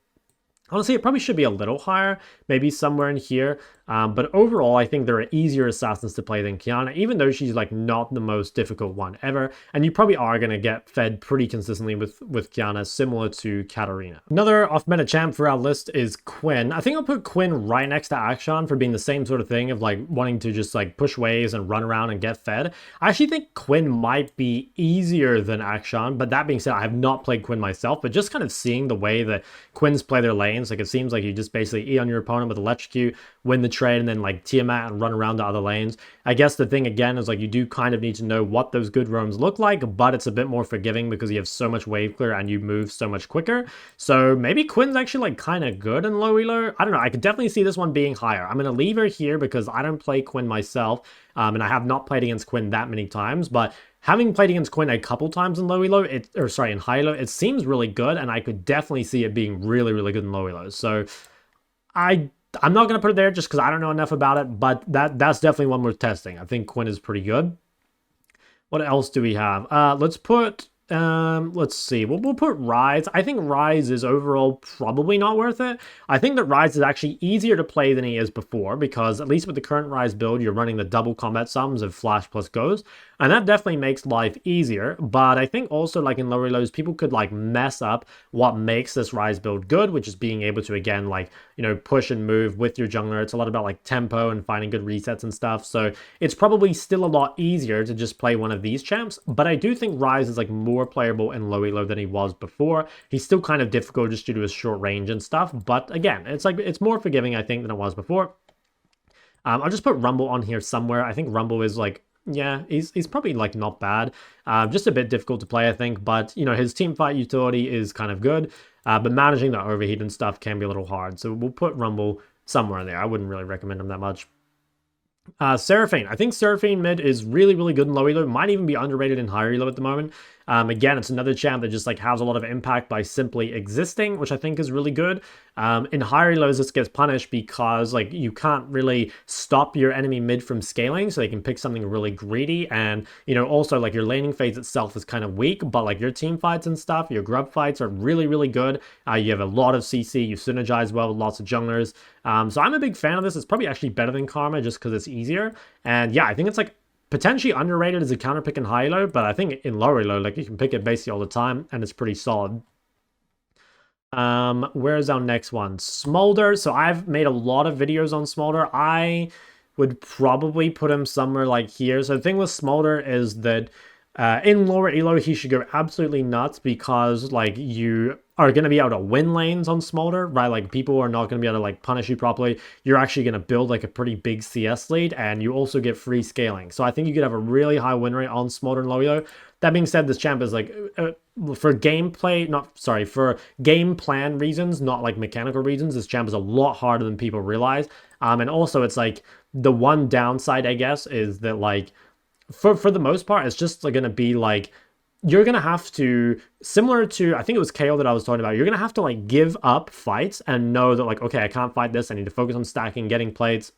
honestly, it probably should be a little higher, maybe somewhere in here. But overall, I think there are easier assassins to play than Kiana, even though she's like not the most difficult one ever. And you probably are going to get fed pretty consistently with Kiana, similar to Katarina. Another off-meta champ for our list is Quinn. I think I'll put Quinn right next to Akshan for being the same sort of thing of like wanting to just like push waves and run around and get fed. I actually think Quinn might be easier than Akshan, but that being said, I have not played Quinn myself, but just kind of seeing the way that Quinns play their lanes, like it seems like you just basically E on your opponent with electrocute, win the trade, and then like Tiamat and run around to other lanes. I guess the thing again is like you do kind of need to know what those good roams look like, but it's a bit more forgiving because you have so much wave clear and you move so much quicker. So maybe Quinn's actually like kind of good in low elo. I don't know. I could definitely see this one being higher. I'm going to leave her here because I don't play Quinn myself, and I have not played against Quinn that many times, but having played against Quinn a couple times in low elo, in high elo, it seems really good, and I could definitely see it being really, really good in low elo. So I'm not going to put it there just because I don't know enough about it, but that's definitely one worth testing. I think Quinn is pretty good. What else do we have? Let's see. We'll put Rise. I think Rise is overall probably not worth it. I think that Rise is actually easier to play than he is before because at least with the current Rise build, you're running the double combat sums of Flash plus Ghost. And that definitely makes life easier. But I think also like in lower lows, people could like mess up what makes this Rise build good, which is being able to, again, like, push and move with your jungler. It's a lot about like tempo and finding good resets and stuff. So it's probably still a lot easier to just play one of these champs. But I do think Rise is like more playable in low elo than he was before. He's still kind of difficult just due to his short range and stuff. But again, it's like it's more forgiving, I think, than it was before. I'll just put Rumble on here somewhere. I think Rumble is like, yeah, he's probably like not bad. Just a bit difficult to play, I think. But, his team fight utility is kind of good. But managing the overheat and stuff can be a little hard. So we'll put Rumble somewhere in there. I wouldn't really recommend him that much. Seraphine. I think Seraphine mid is really, really good in low elo. Might even be underrated in higher elo at the moment. Again, it's another champ that just like has a lot of impact by simply existing, which I think is really good. In higher elos, this gets punished because like you can't really stop your enemy mid from scaling, so they can pick something really greedy. And also like your laning phase itself is kind of weak, but like your team fights and stuff, your grub fights are really, really good. You have a lot of CC, you synergize well with lots of junglers. So I'm a big fan of this. It's probably actually better than Karma just because it's easier. And yeah, I think it's like potentially underrated as a counter pick in high elo, but I think in lower elo, like you can pick it basically all the time and it's pretty solid. Where's our next one? Smolder. So I've made a lot of videos on Smolder. I would probably put him somewhere like here. So the thing with Smolder is that in lower elo, he should go absolutely nuts because like you are going to be able to win lanes on Smolder, right? Like people are not going to be able to like punish you properly. You're actually going to build like a pretty big CS lead, and you also get free scaling. So I think you could have a really high win rate on Smolder and low elo. That being said, this champ is like for gameplay, for game plan reasons, not like mechanical reasons. This champ is a lot harder than people realize. And also it's like the one downside, I guess, is that like for the most part, it's just like going to be like you're going to have to, similar to, I think it was Kayle that I was talking about, you're going to have to like give up fights and know that like, okay, I can't fight this. I need to focus on stacking, getting plates.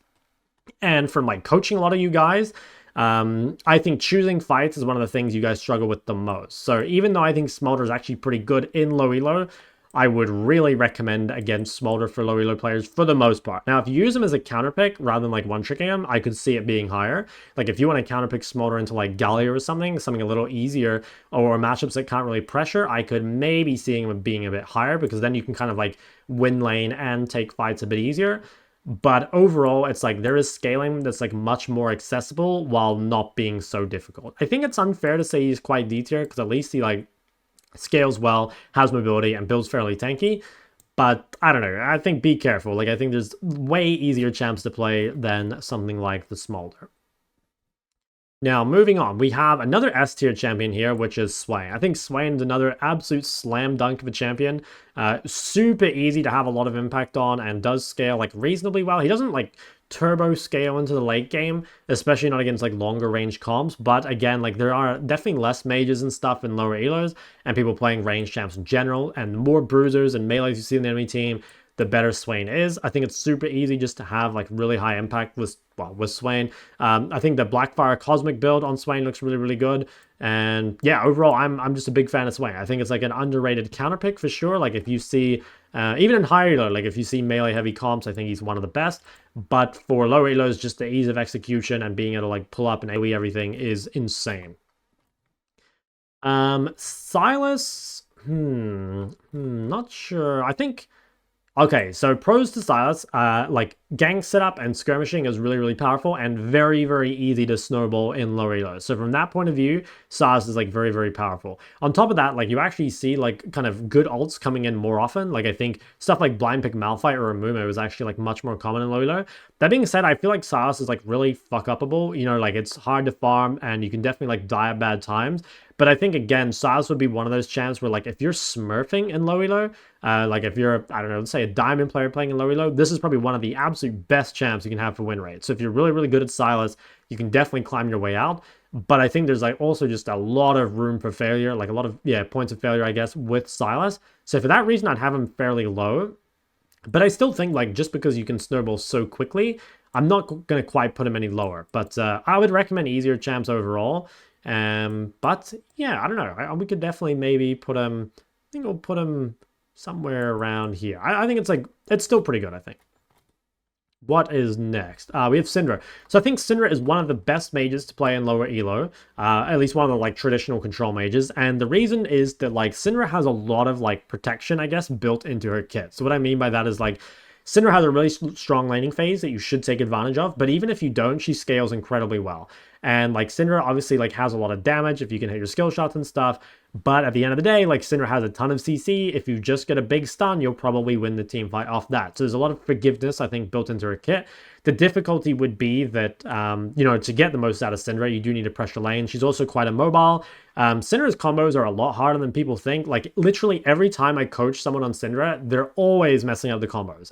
And from like coaching a lot of you guys, I think choosing fights is one of the things you guys struggle with the most. So even though I think Smolder is actually pretty good in low elo, I would really recommend against Smolder for low elo players for the most part. Now, if you use him as a counter pick rather than like one-tricking him, I could see it being higher. Like if you want to counter pick Smolder into like Galio or something a little easier, or matchups that can't really pressure, I could maybe see him being a bit higher because then you can kind of like win lane and take fights a bit easier. But overall, it's like there is scaling that's like much more accessible while not being so difficult. I think it's unfair to say he's quite D tier because at least he like scales well, has mobility, and builds fairly tanky. But I don't know. I think be careful. Like I think there's way easier champs to play than something like the Smolder. Now, moving on, we have another S-tier champion here, which is Hwei. I think Hwei is another absolute slam dunk of a champion. Super easy to have a lot of impact on and does scale like reasonably well. He doesn't like turbo scale into the late game, especially not against like longer range comps. But again, like there are definitely less mages and stuff in lower elos and people playing range champs in general, and the more bruisers and melees you see in the enemy team, the better Swain is. I think it's super easy just to have like really high impact with Swain. I think the Blackfire Cosmic build on Swain looks really, really good. And yeah, overall, I'm just a big fan of Swain. I think it's like an underrated counter pick for sure. Like if you see, even in higher elo, like if you see melee heavy comps, I think he's one of the best. But for lower elos, just the ease of execution and being able to like pull up and AoE everything is insane. Sylas, not sure. I think... Okay, so pros to Sylas, like gank setup and skirmishing is really, really powerful and very, very easy to snowball in low elo. So from that point of view, Sylas is like very, very powerful. On top of that, like you actually see like kind of good ults coming in more often. Like I think stuff like blind pick Malphite or Amumu is actually like much more common in low elo. That being said, I feel like Sylas is like really fuck upable. You know, like it's hard to farm and you can definitely like die at bad times. But I think, again, Sylas would be one of those champs where, like, if you're smurfing in low elo, like if you're, I don't know, let's say a diamond player playing in low elo, this is probably one of the absolute best champs you can have for win rate. So if you're really, really good at Sylas, you can definitely climb your way out. But I think there's, like, also just a lot of room for failure, like a lot of, points of failure, I guess, with Sylas. So for that reason, I'd have him fairly low. But I still think, like, just because you can snowball so quickly, I'm not going to quite put him any lower. But I would recommend easier champs overall. But yeah, I don't know. We could definitely maybe put him, I think we'll put him somewhere around here. I think it's like, it's still pretty good, I think. What is next? We have Syndra. So I think Syndra is one of the best mages to play in lower elo, at least one of the like traditional control mages. And the reason is that like Syndra has a lot of like protection, I guess, built into her kit. So what I mean by that is like, Syndra has a really strong laning phase that you should take advantage of, but even if you don't, she scales incredibly well. And like Syndra obviously like has a lot of damage if you can hit your skill shots and stuff, but at the end of the day, like Syndra has a ton of CC. If you just get a big stun, you'll probably win the team fight off that. So there's a lot of forgiveness, I think, built into her kit. The difficulty would be that, you know, to get the most out of Syndra, you do need to pressure lane. She's also quite immobile. Syndra's combos are a lot harder than people think. Like, literally every time I coach someone on Syndra, they're always messing up the combos.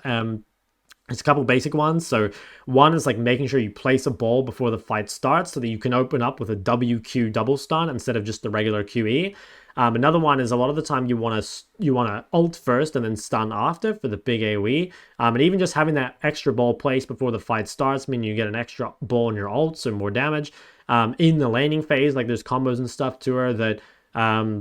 There's a couple basic ones. So one is like making sure you place a ball before the fight starts so that you can open up with a WQ double stun instead of just the regular QE. Another one is a lot of the time you want to ult first and then stun after for the big AoE. And even just having that extra ball placed before the fight starts means you get an extra ball in your ult, so more damage. In the laning phase, like there's combos and stuff to her that,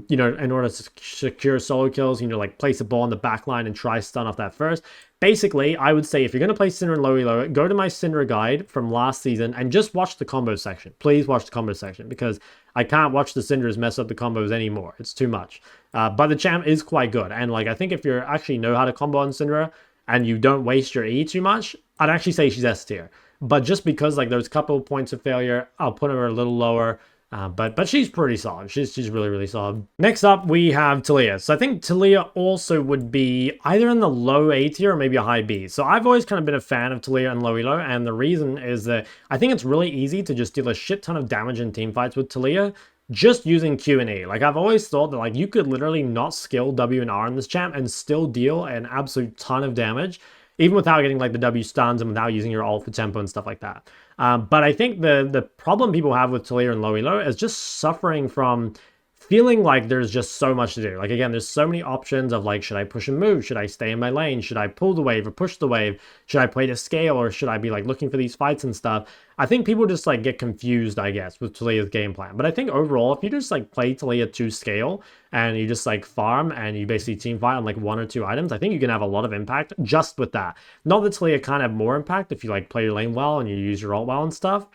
you know, in order to secure solo kills, you know, like place a ball in the back line and try stun off that first. basically, I would say if you're going to play Syndra and low elo, go to my Syndra guide from last season and just watch the combo section. Please watch the combo section, because I can't watch the Syndras mess up the combos anymore. It's too much. But the champ is quite good. And like, I think if you actually know how to combo on Syndra and you don't waste your E too much, I'd actually say she's S tier. But just because like there's a couple of points of failure, I'll put her a little lower. But she's pretty solid. She's really, really solid. Next up, we have Taliyah. So I think Taliyah also would be either in the low A tier or maybe a high B. So I've always kind of been a fan of Taliyah and low elo, and the reason is that I think it's really easy to just deal a shit ton of damage in team fights with Taliyah just using Q and E. Like, I've always thought that like you could literally not skill W and R in this champ and still deal an absolute ton of damage, even without getting like the W stuns and without using your ult for tempo and stuff like that. But I think the problem people have with Taliyah and low elo is just suffering from feeling like there's just so much to do. Like, again, there's so many options of like, should I push and move? Should I stay in my lane? Should I pull the wave or push the wave? Should I play to scale, or should I be like looking for these fights and stuff? I think people just like get confused, I guess, with Taliyah's game plan. But I think overall, if you just like play Taliyah to scale and you just like farm and you basically team fight on like 1 or 2 items, I think you can have a lot of impact just with that. Not that Taliyah can't have more impact if you like play your lane well and you use your ult well and stuff.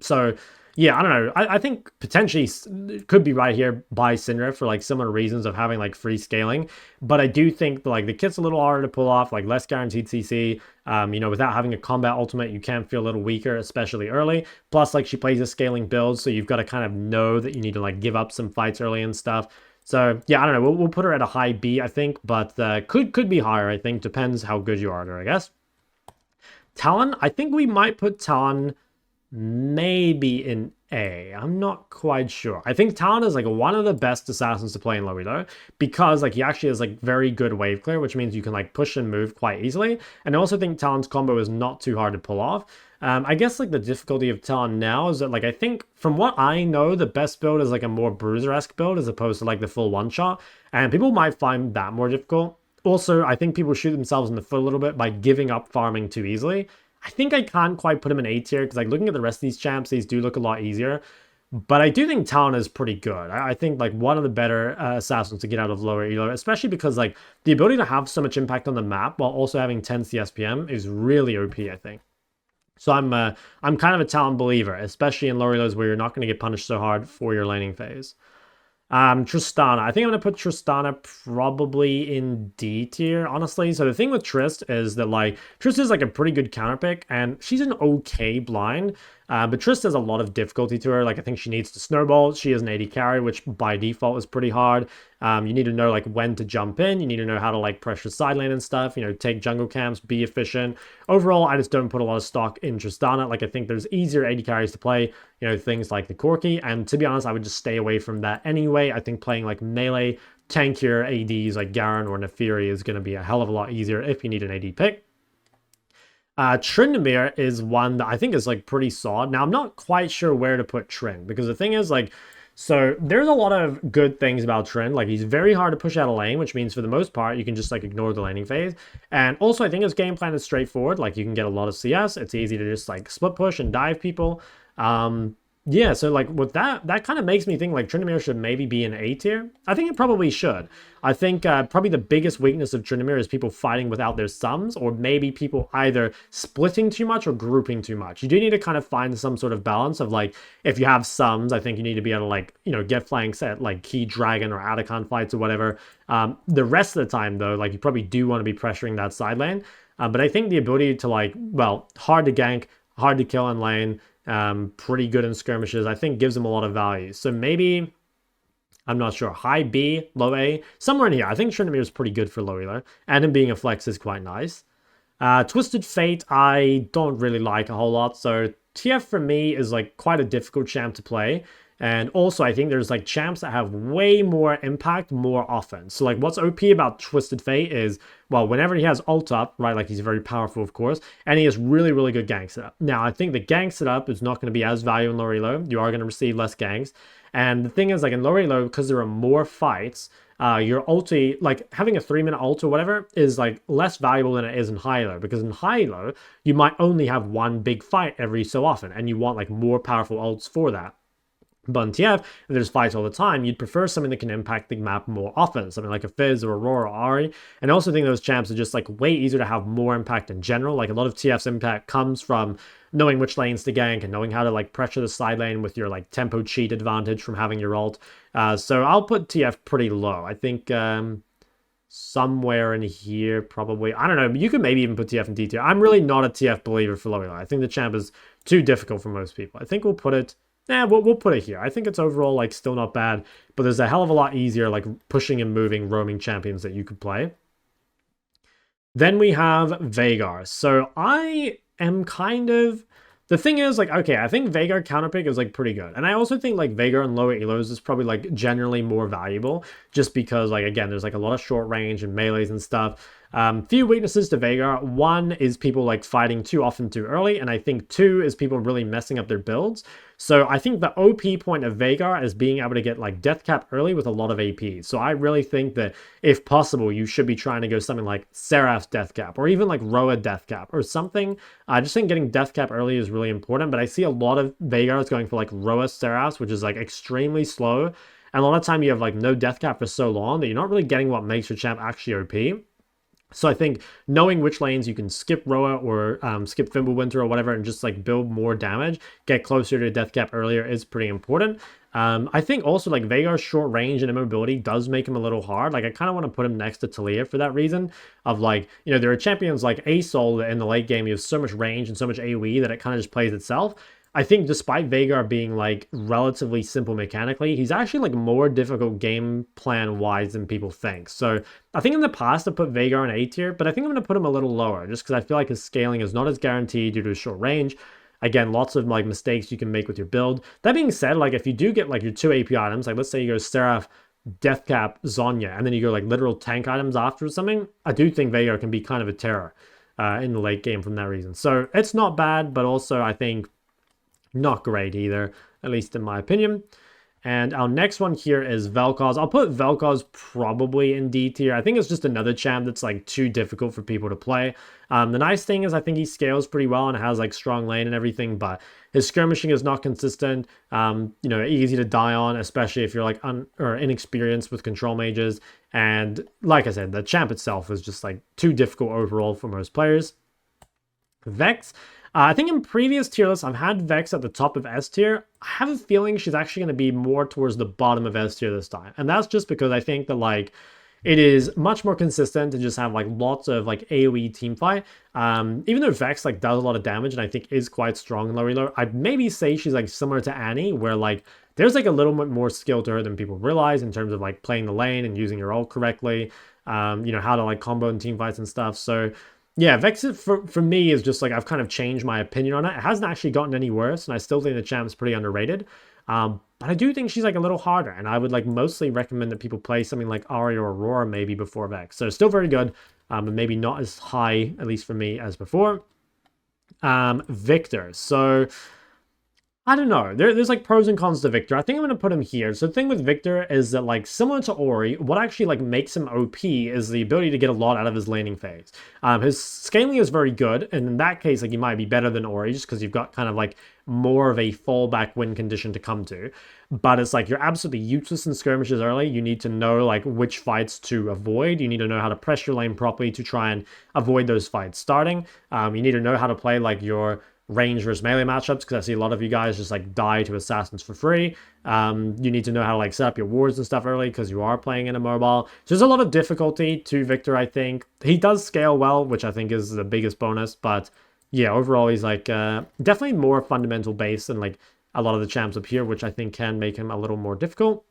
So yeah, I don't know. I think potentially it could be right here by Syndra for like similar reasons of having like free scaling. But I do think like the kit's a little harder to pull off, like less guaranteed CC. You know, without having a combat ultimate, you can feel a little weaker, especially early. Plus, like she plays a scaling build, so you've got to kind of know that you need to like give up some fights early and stuff. So yeah, I don't know. We'll put her at a high B, I think, but could be higher. I think depends how good you are at her, I guess. Talon, I think we might put Talon maybe in A. I'm not quite sure. I think Talon is like one of the best assassins to play in low elo, because like he actually has like very good wave clear, which means you can like push and move quite easily. And I also think Talon's combo is not too hard to pull off. I guess like the difficulty of Talon now is that like I think from what I know, the best build is like a more bruiser-esque build as opposed to like the full one-shot, and people might find that more difficult. Also, I think people shoot themselves in the foot a little bit by giving up farming too easily. I think I can't quite put him in A tier, because like looking at the rest of these champs, these do look a lot easier. But I do think Talon is pretty good. I think like one of the better assassins to get out of lower elo, especially because like the ability to have so much impact on the map while also having 10 CSPM is really OP, I think. So I'm kind of a Talon believer, especially in lower elos where you're not going to get punished so hard for your laning phase. Tristana. I think I'm going to put Tristana probably in D tier, honestly. So the thing with Trist is that, like, Trist is, like, a pretty good counter pick, and she's an okay blind, but Trist has a lot of difficulty to her. Like, I think she needs to snowball. She is an AD carry, which by default is pretty hard. You need to know, like, when to jump in. You need to know how to, like, pressure side lane and stuff. You know, take jungle camps, be efficient. Overall, I just don't put a lot of stock in Tristana. Like, I think there's easier AD carries to play, you know, things like the Corki, and to be honest, I would just stay away from that anyway. I think playing, like, melee, tankier ADs like Garen or Neferi is going to be a hell of a lot easier if you need an AD pick. Tryndamere is one that I think is like pretty solid. Now, I'm not quite sure where to put Trynd, because the thing is, like, so there's a lot of good things about Trynd. Like, he's very hard to push out of lane, which means for the most part you can just like ignore the laning phase. And also I think his game plan is straightforward. Like, you can get a lot of CS. It's easy to just like split push and dive people. Yeah, so like with that kind of makes me think like Tryndamere should maybe be in A tier. I think it probably should. I think probably the biggest weakness of Tryndamere is people fighting without their sums, or maybe people either splitting too much or grouping too much. You do need to kind of find some sort of balance of like, if you have sums, I think you need to be able to like, you know, get flanks at like key dragon or Atacon fights or whatever. The rest of the time though, like you probably do want to be pressuring that side lane. But I think the ability to like, well, hard to gank, hard to kill in lane, pretty good in skirmishes, I think gives him a lot of value. So maybe, I'm not sure, high B, low A, somewhere in here. I think Tryndamere is pretty good for low elo, and him being a flex is quite nice. Twisted Fate, I don't really like a whole lot, so TF for me is like quite a difficult champ to play. And also, I think there's like champs that have way more impact more often. So like what's OP about Twisted Fate is, well, whenever he has ult up, right, like he's very powerful, of course, and he has really, really good gank setup. Now, I think the gank setup is not going to be as valuable in lower elo. You are going to receive less ganks. And the thing is, like in lower elo, because there are more fights, your ulti, like having a 3-minute ult or whatever, is like less valuable than it is in high elo. Because in high elo, you might only have one big fight every so often, and you want like more powerful ults for that. But in TF, if there's fights all the time, you'd prefer something that can impact the map more often, something like a Fizz or Aurora or Ahri. And I also think those champs are just like way easier to have more impact in general. Like a lot of TF's impact comes from knowing which lanes to gank and knowing how to like pressure the side lane with your like tempo cheat advantage from having your ult. So I'll put TF pretty low. I think somewhere in here probably. I don't know. You could maybe even put TF in D tier. I'm really not a TF believer for low elo. I think the champ is too difficult for most people. I think we'll put it. Yeah, we'll put it here. I think it's overall like still not bad, but there's a hell of a lot easier like pushing and moving roaming champions that you could play. Then we have Veigar. So I am kind of... The thing is, like, okay, I think Veigar counterpick is, like, pretty good. And I also think, like, Veigar and lower elos is probably, like, generally more valuable. Just because, like, again, there's, like, a lot of short range and melees and stuff. Few weaknesses to Veigar. One is people, like, fighting too often too early. And I think two is people really messing up their builds. So I think the OP point of Veigar is being able to get, like, death cap early with a lot of AP. So I really think that, if possible, you should be trying to go something like Seraph's death cap. Or even, like, Roa death cap. Or something. I just think getting death cap early is really important, but I see a lot of Veigars going for like Roa Seraphs, which is like extremely slow. And a lot of time you have like no death cap for so long that you're not really getting what makes your champ actually OP. So I think knowing which lanes you can skip Roa or skip Fimbulwinter or whatever and just like build more damage, get closer to death cap earlier is pretty important. I think also like Veigar's short range and immobility does make him a little hard. Like I kind of want to put him next to Talia for that reason of like, you know, there are champions like Sol that in the late game you have so much range and so much AoE that it kind of just plays itself. I think despite Veigar being like relatively simple mechanically, he's actually like more difficult game plan wise than people think. So I think in the past I put Veigar in A tier, but I think I'm going to put him a little lower just because I feel like his scaling is not as guaranteed due to his short range. Again, lots of like mistakes you can make with your build. That being said, like if you do get like your 2 AP items, like let's say you go Seraph, Death Cap, Zhonya, and then you go like literal tank items after or something, I do think Veigar can be kind of a terror in the late game from that reason. So it's not bad, but also I think not great either, at least in my opinion. And our next one here is Vel'Koz. I'll put Vel'Koz probably in D tier. I think it's just another champ that's like too difficult for people to play. The nice thing is I think he scales pretty well and has like strong lane and everything, but his skirmishing is not consistent. You know, easy to die on, especially if you're like inexperienced with control mages. And like I said, the champ itself is just like too difficult overall for most players. Vex. I think in previous tier lists, I've had Vex at the top of S tier. I have a feeling she's actually going to be more towards the bottom of S tier this time. And that's just because I think that, like, it is much more consistent to just have, like, lots of, like, AoE teamfight. Even though Vex, like, does a lot of damage and I think is quite strong in low elo, I'd maybe say she's, like, similar to Annie, where, like, there's, like, a little bit more skill to her than people realize in terms of, like, playing the lane and using your ult correctly. You know, how to, like, combo in teamfights and stuff. So yeah, Vex for me is just like I've kind of changed my opinion on it. It hasn't actually gotten any worse, and I still think the champ's pretty underrated. But I do think she's like a little harder, and I would like mostly recommend that people play something like Ahri or Aurora maybe before Vex. So still very good, but maybe not as high, at least for me, as before. Victor. So I don't know. There's like pros and cons to Victor. I think I'm going to put him here. So the thing with Victor is that like similar to Ori, what actually like makes him OP is the ability to get a lot out of his laning phase. His scaling is very good. And in that case, like he might be better than Ori just because you've got kind of like more of a fallback win condition to come to. But it's like you're absolutely useless in skirmishes early. You need to know like which fights to avoid. You need to know how to press your lane properly to try and avoid those fights starting. You need to know how to play like your range versus melee matchups because I see a lot of you guys just like die to assassins for free. You need to know how to like set up your wards and stuff early because you are playing in a mobile. So there's a lot of difficulty to Victor, I think. He does scale well, which I think is the biggest bonus, but yeah, overall he's like definitely more fundamental based than like a lot of the champs up here, which I think can make him a little more difficult.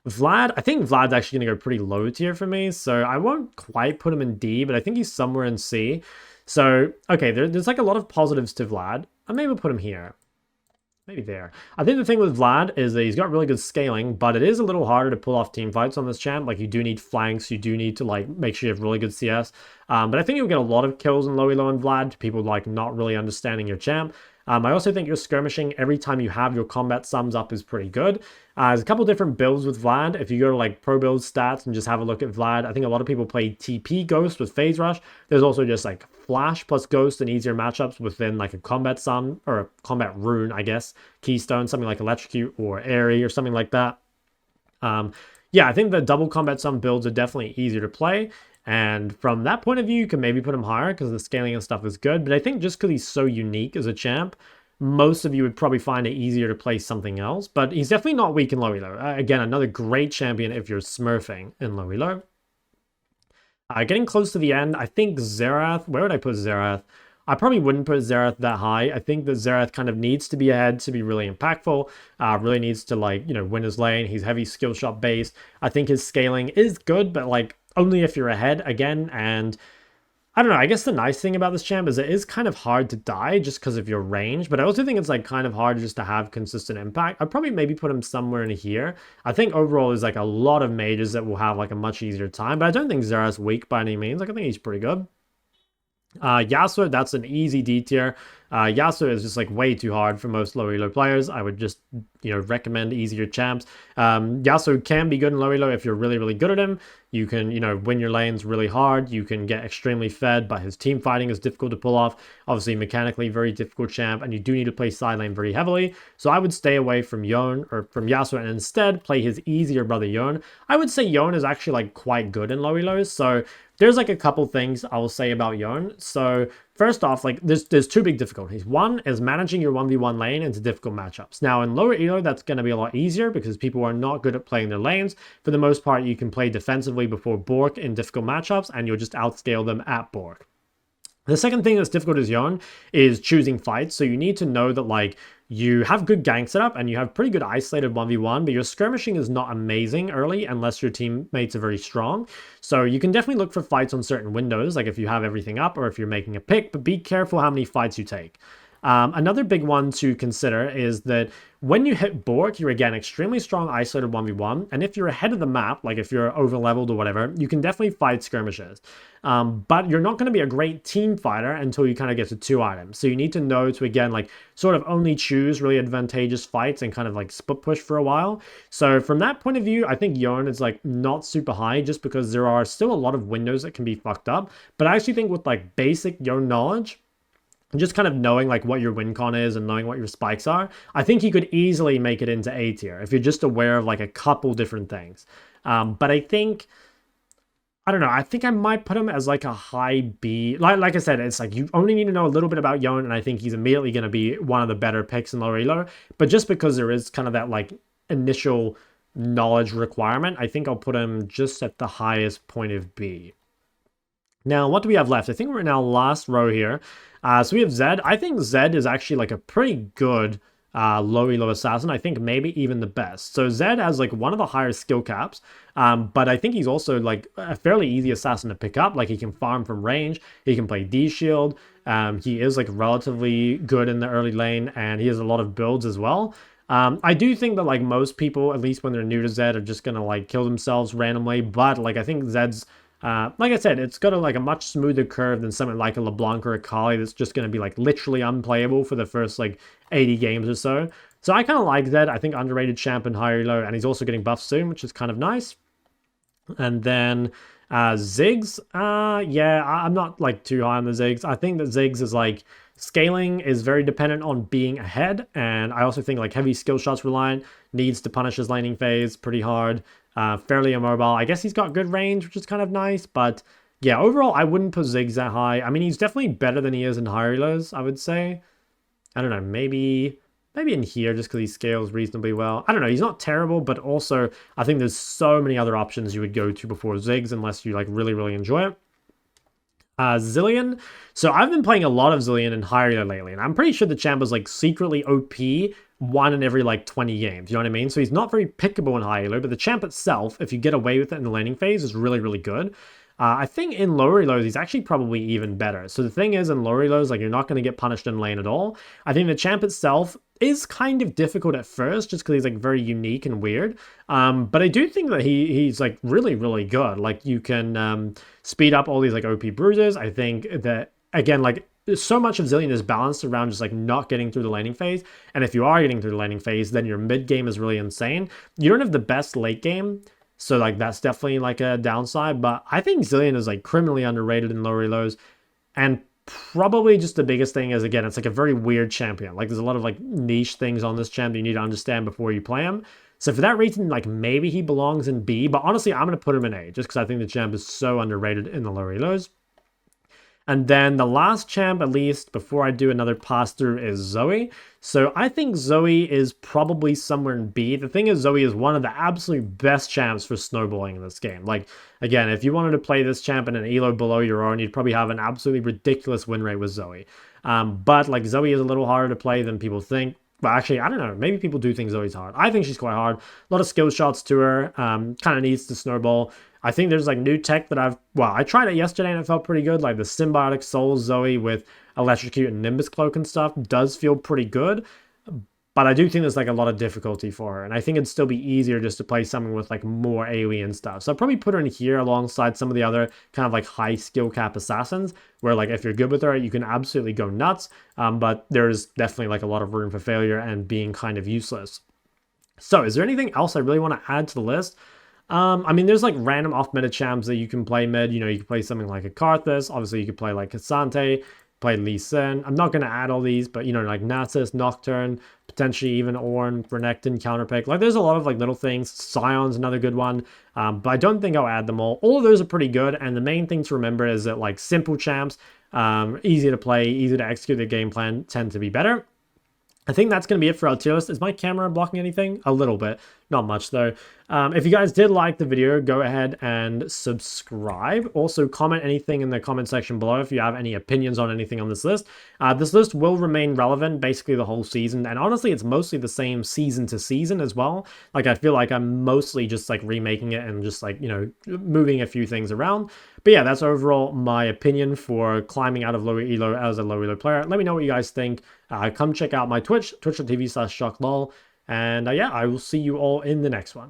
Vlad, I think Vlad's actually going to go pretty low tier for me, so I won't quite put him in D, but I think he's somewhere in C. So, okay, there's like a lot of positives to Vlad. I maybe put him here. Maybe there. I think the thing with Vlad is that he's got really good scaling, but it is a little harder to pull off team fights on this champ. Like, you do need flanks, you do need to, like, make sure you have really good CS. But I think you'll get a lot of kills in low elo and Vlad, people, like, not really understanding your champ. I also think your skirmishing every time you have your combat sums up is pretty good. There's a couple different builds with Vlad. If you go to like pro build stats and just have a look at Vlad, I think a lot of people play TP Ghost with Phase Rush. There's also just like Flash plus Ghost and easier matchups within like a combat sum or a combat rune, I guess. Keystone, something like Electrocute or Ahri or something like that. Yeah, I think the double combat sum builds are definitely easier to play. And from that point of view, you can maybe put him higher because the scaling and stuff is good. But I think just because he's so unique as a champ, most of you would probably find it easier to play something else. But he's definitely not weak in low elo. Again, another great champion if you're smurfing in low elo. Getting close to the end, I think Xerath, where would I put Xerath? I probably wouldn't put Xerath that high. I think that Xerath kind of needs to be ahead to be really impactful. Really needs to, like, you know, win his lane. He's heavy skill shot based. I think his scaling is good, but like only if you're ahead again. And I don't know, I guess the nice thing about this champ is it is kind of hard to die just because of your range, but I also think it's like kind of hard just to have consistent impact. I'd probably maybe put him somewhere in here. I think overall there's like a lot of mages that will have like a much easier time, but I don't think Xerath's weak by any means. Like, I think he's pretty good. Yasuo, that's an easy D tier. Yasuo is just like way too hard for most low elo players. I would just, you know, recommend easier champs. Yasuo can be good in low elo if you're really, really good at him. You can, you know, win your lanes really hard. You can get extremely fed, but his team fighting is difficult to pull off. Obviously, mechanically, very difficult champ, and you do need to play side lane very heavily. So I would stay away from Yone, or from Yasuo, and instead play his easier brother Yone. I would say Yone is actually like quite good in low elos, so there's like a couple things I will say about Yone. So first off, like there's two big difficulties. One is managing your 1v1 lane into difficult matchups. Now in lower elo, that's going to be a lot easier because people are not good at playing their lanes. For the most part, you can play defensively before Bork in difficult matchups and you'll just outscale them at Bork. The second thing that's difficult as Yone is choosing fights. So you need to know that like you have good gank setup and you have pretty good isolated 1v1, but your skirmishing is not amazing early unless your teammates are very strong. So you can definitely look for fights on certain windows, like if you have everything up or if you're making a pick, but be careful how many fights you take. Another big one to consider is that when you hit Bork, you're again extremely strong isolated 1v1, and if you're ahead of the map, like if you're over leveled or whatever, you can definitely fight skirmishes. But you're not going to be a great team fighter until you kind of get to 2 items. So you need to know to, again, like sort of only choose really advantageous fights and kind of like split push for a while. So from that point of view, I think Yone is like not super high just because there are still a lot of windows that can be fucked up. But I actually think with like basic Yone knowledge, just kind of knowing like what your win con is and knowing what your spikes are, I think you could easily make it into A tier if you're just aware of like a couple different things. But I think, I don't know, I think I might put him as like a high B. Like I said, it's like you only need to know a little bit about Yone, and I think he's immediately going to be one of the better picks in lower elo. But just because there is kind of that like initial knowledge requirement, I think I'll put him just at the highest point of B. Now, what do we have left? I think we're in our last row here. So we have Zed. I think Zed is actually like a pretty good low elo assassin. I think maybe even the best. So Zed has like one of the higher skill caps, but I think he's also like a fairly easy assassin to pick up. Like he can farm from range, he can play D shield. He is like relatively good in the early lane, and he has a lot of builds as well. I do think that like most people, at least when they're new to Zed, are just gonna like kill themselves randomly. But like I think Zed's like I said, it's got a much smoother curve than something like a LeBlanc or a Akali that's just going to be like literally unplayable for the first like 80 games or so. So I kind of like that. I think underrated champ in higher elo, and he's also getting buffed soon, which is kind of nice. And then Ziggs, yeah, I'm not like too high on the Ziggs. I think that Ziggs is like scaling is very dependent on being ahead, and I also think like heavy skill shots reliant, needs to punish his laning phase pretty hard. Fairly immobile. I guess he's got good range, which is kind of nice, but yeah, overall, I wouldn't put Ziggs that high. I mean, he's definitely better than he is in higher elos, I would say. I don't know, maybe in here just because he scales reasonably well. I don't know, he's not terrible, but also I think there's so many other options you would go to before Ziggs unless you like really, really enjoy it. Zilean. So I've been playing a lot of Zilean in higher elo lately, and I'm pretty sure the champ is like secretly OP one in every like 20 games, you know what I mean? So he's not very pickable in high elo, but the champ itself, if you get away with it in the laning phase, is really, really good. I think in lower elos, he's actually probably even better. So the thing is, in lower elos, like you're not going to get punished in lane at all. I think the champ itself is kind of difficult at first, just because he's like very unique and weird. But I do think that he's like really, really good. Like you can speed up all these like OP bruises. I think that, again, like so much of Zilean is balanced around just like not getting through the laning phase. And if you are getting through the laning phase, then your mid game is really insane. You don't have the best late game, so like that's definitely like a downside. But I think Zilean is like criminally underrated in lower elos. And probably just the biggest thing is, again, it's like a very weird champion. Like there's a lot of like niche things on this champ that you need to understand before you play him. So for that reason, like maybe he belongs in B, but honestly, I'm going to put him in A just because I think the champ is so underrated in the lower elos. And then the last champ, at least before I do another pass through, is Zoe. So I think Zoe is probably somewhere in B. The thing is, Zoe is one of the absolute best champs for snowballing in this game. Like, again, if you wanted to play this champ in an elo below your own, you'd probably have an absolutely ridiculous win rate with Zoe. But like Zoe is a little harder to play than people think. Well, actually, I don't know. Maybe people do think Zoe's hard. I think she's quite hard. A lot of skill shots to her. Kind of needs to snowball. I think there's like new tech that I tried it yesterday and it felt pretty good. Like the Symbiotic Soul Zoe with Electrocute and Nimbus Cloak and stuff does feel pretty good. But I do think there's like a lot of difficulty for her. And I think it'd still be easier just to play something with like more AoE and stuff. So I'd probably put her in here alongside some of the other kind of like high skill cap assassins, where like if you're good with her, you can absolutely go nuts. But there's definitely like a lot of room for failure and being kind of useless. So is there anything else I really want to add to the list? I mean, there's like random off-meta champs that you can play mid. You know, you can play something like a Karthus. Obviously, you could play like Cassante, play Lee Sin. I'm not going to add all these, but you know, like Nasus, Nocturne, potentially even Ornn, Renekton, Counterpick. Like there's a lot of like little things. Scion's another good one, but I don't think I'll add them all. All of those are pretty good, and the main thing to remember is that like simple champs, easy to play, easy to execute the game plan, tend to be better. I think that's going to be it for our tier list. Is my camera blocking anything? A little bit. Not much, though. If you guys did like the video, go ahead and subscribe. Also, comment anything in the comment section below if you have any opinions on anything on this list. This list will remain relevant basically the whole season. And honestly, it's mostly the same season to season as well. Like, I feel like I'm mostly just, like, remaking it and just, like, you know, moving a few things around. But yeah, that's overall my opinion for climbing out of lower elo as a lower elo player. Let me know what you guys think. Come check out my Twitch, twitch.tv/ShockLol. And yeah, I will see you all in the next one.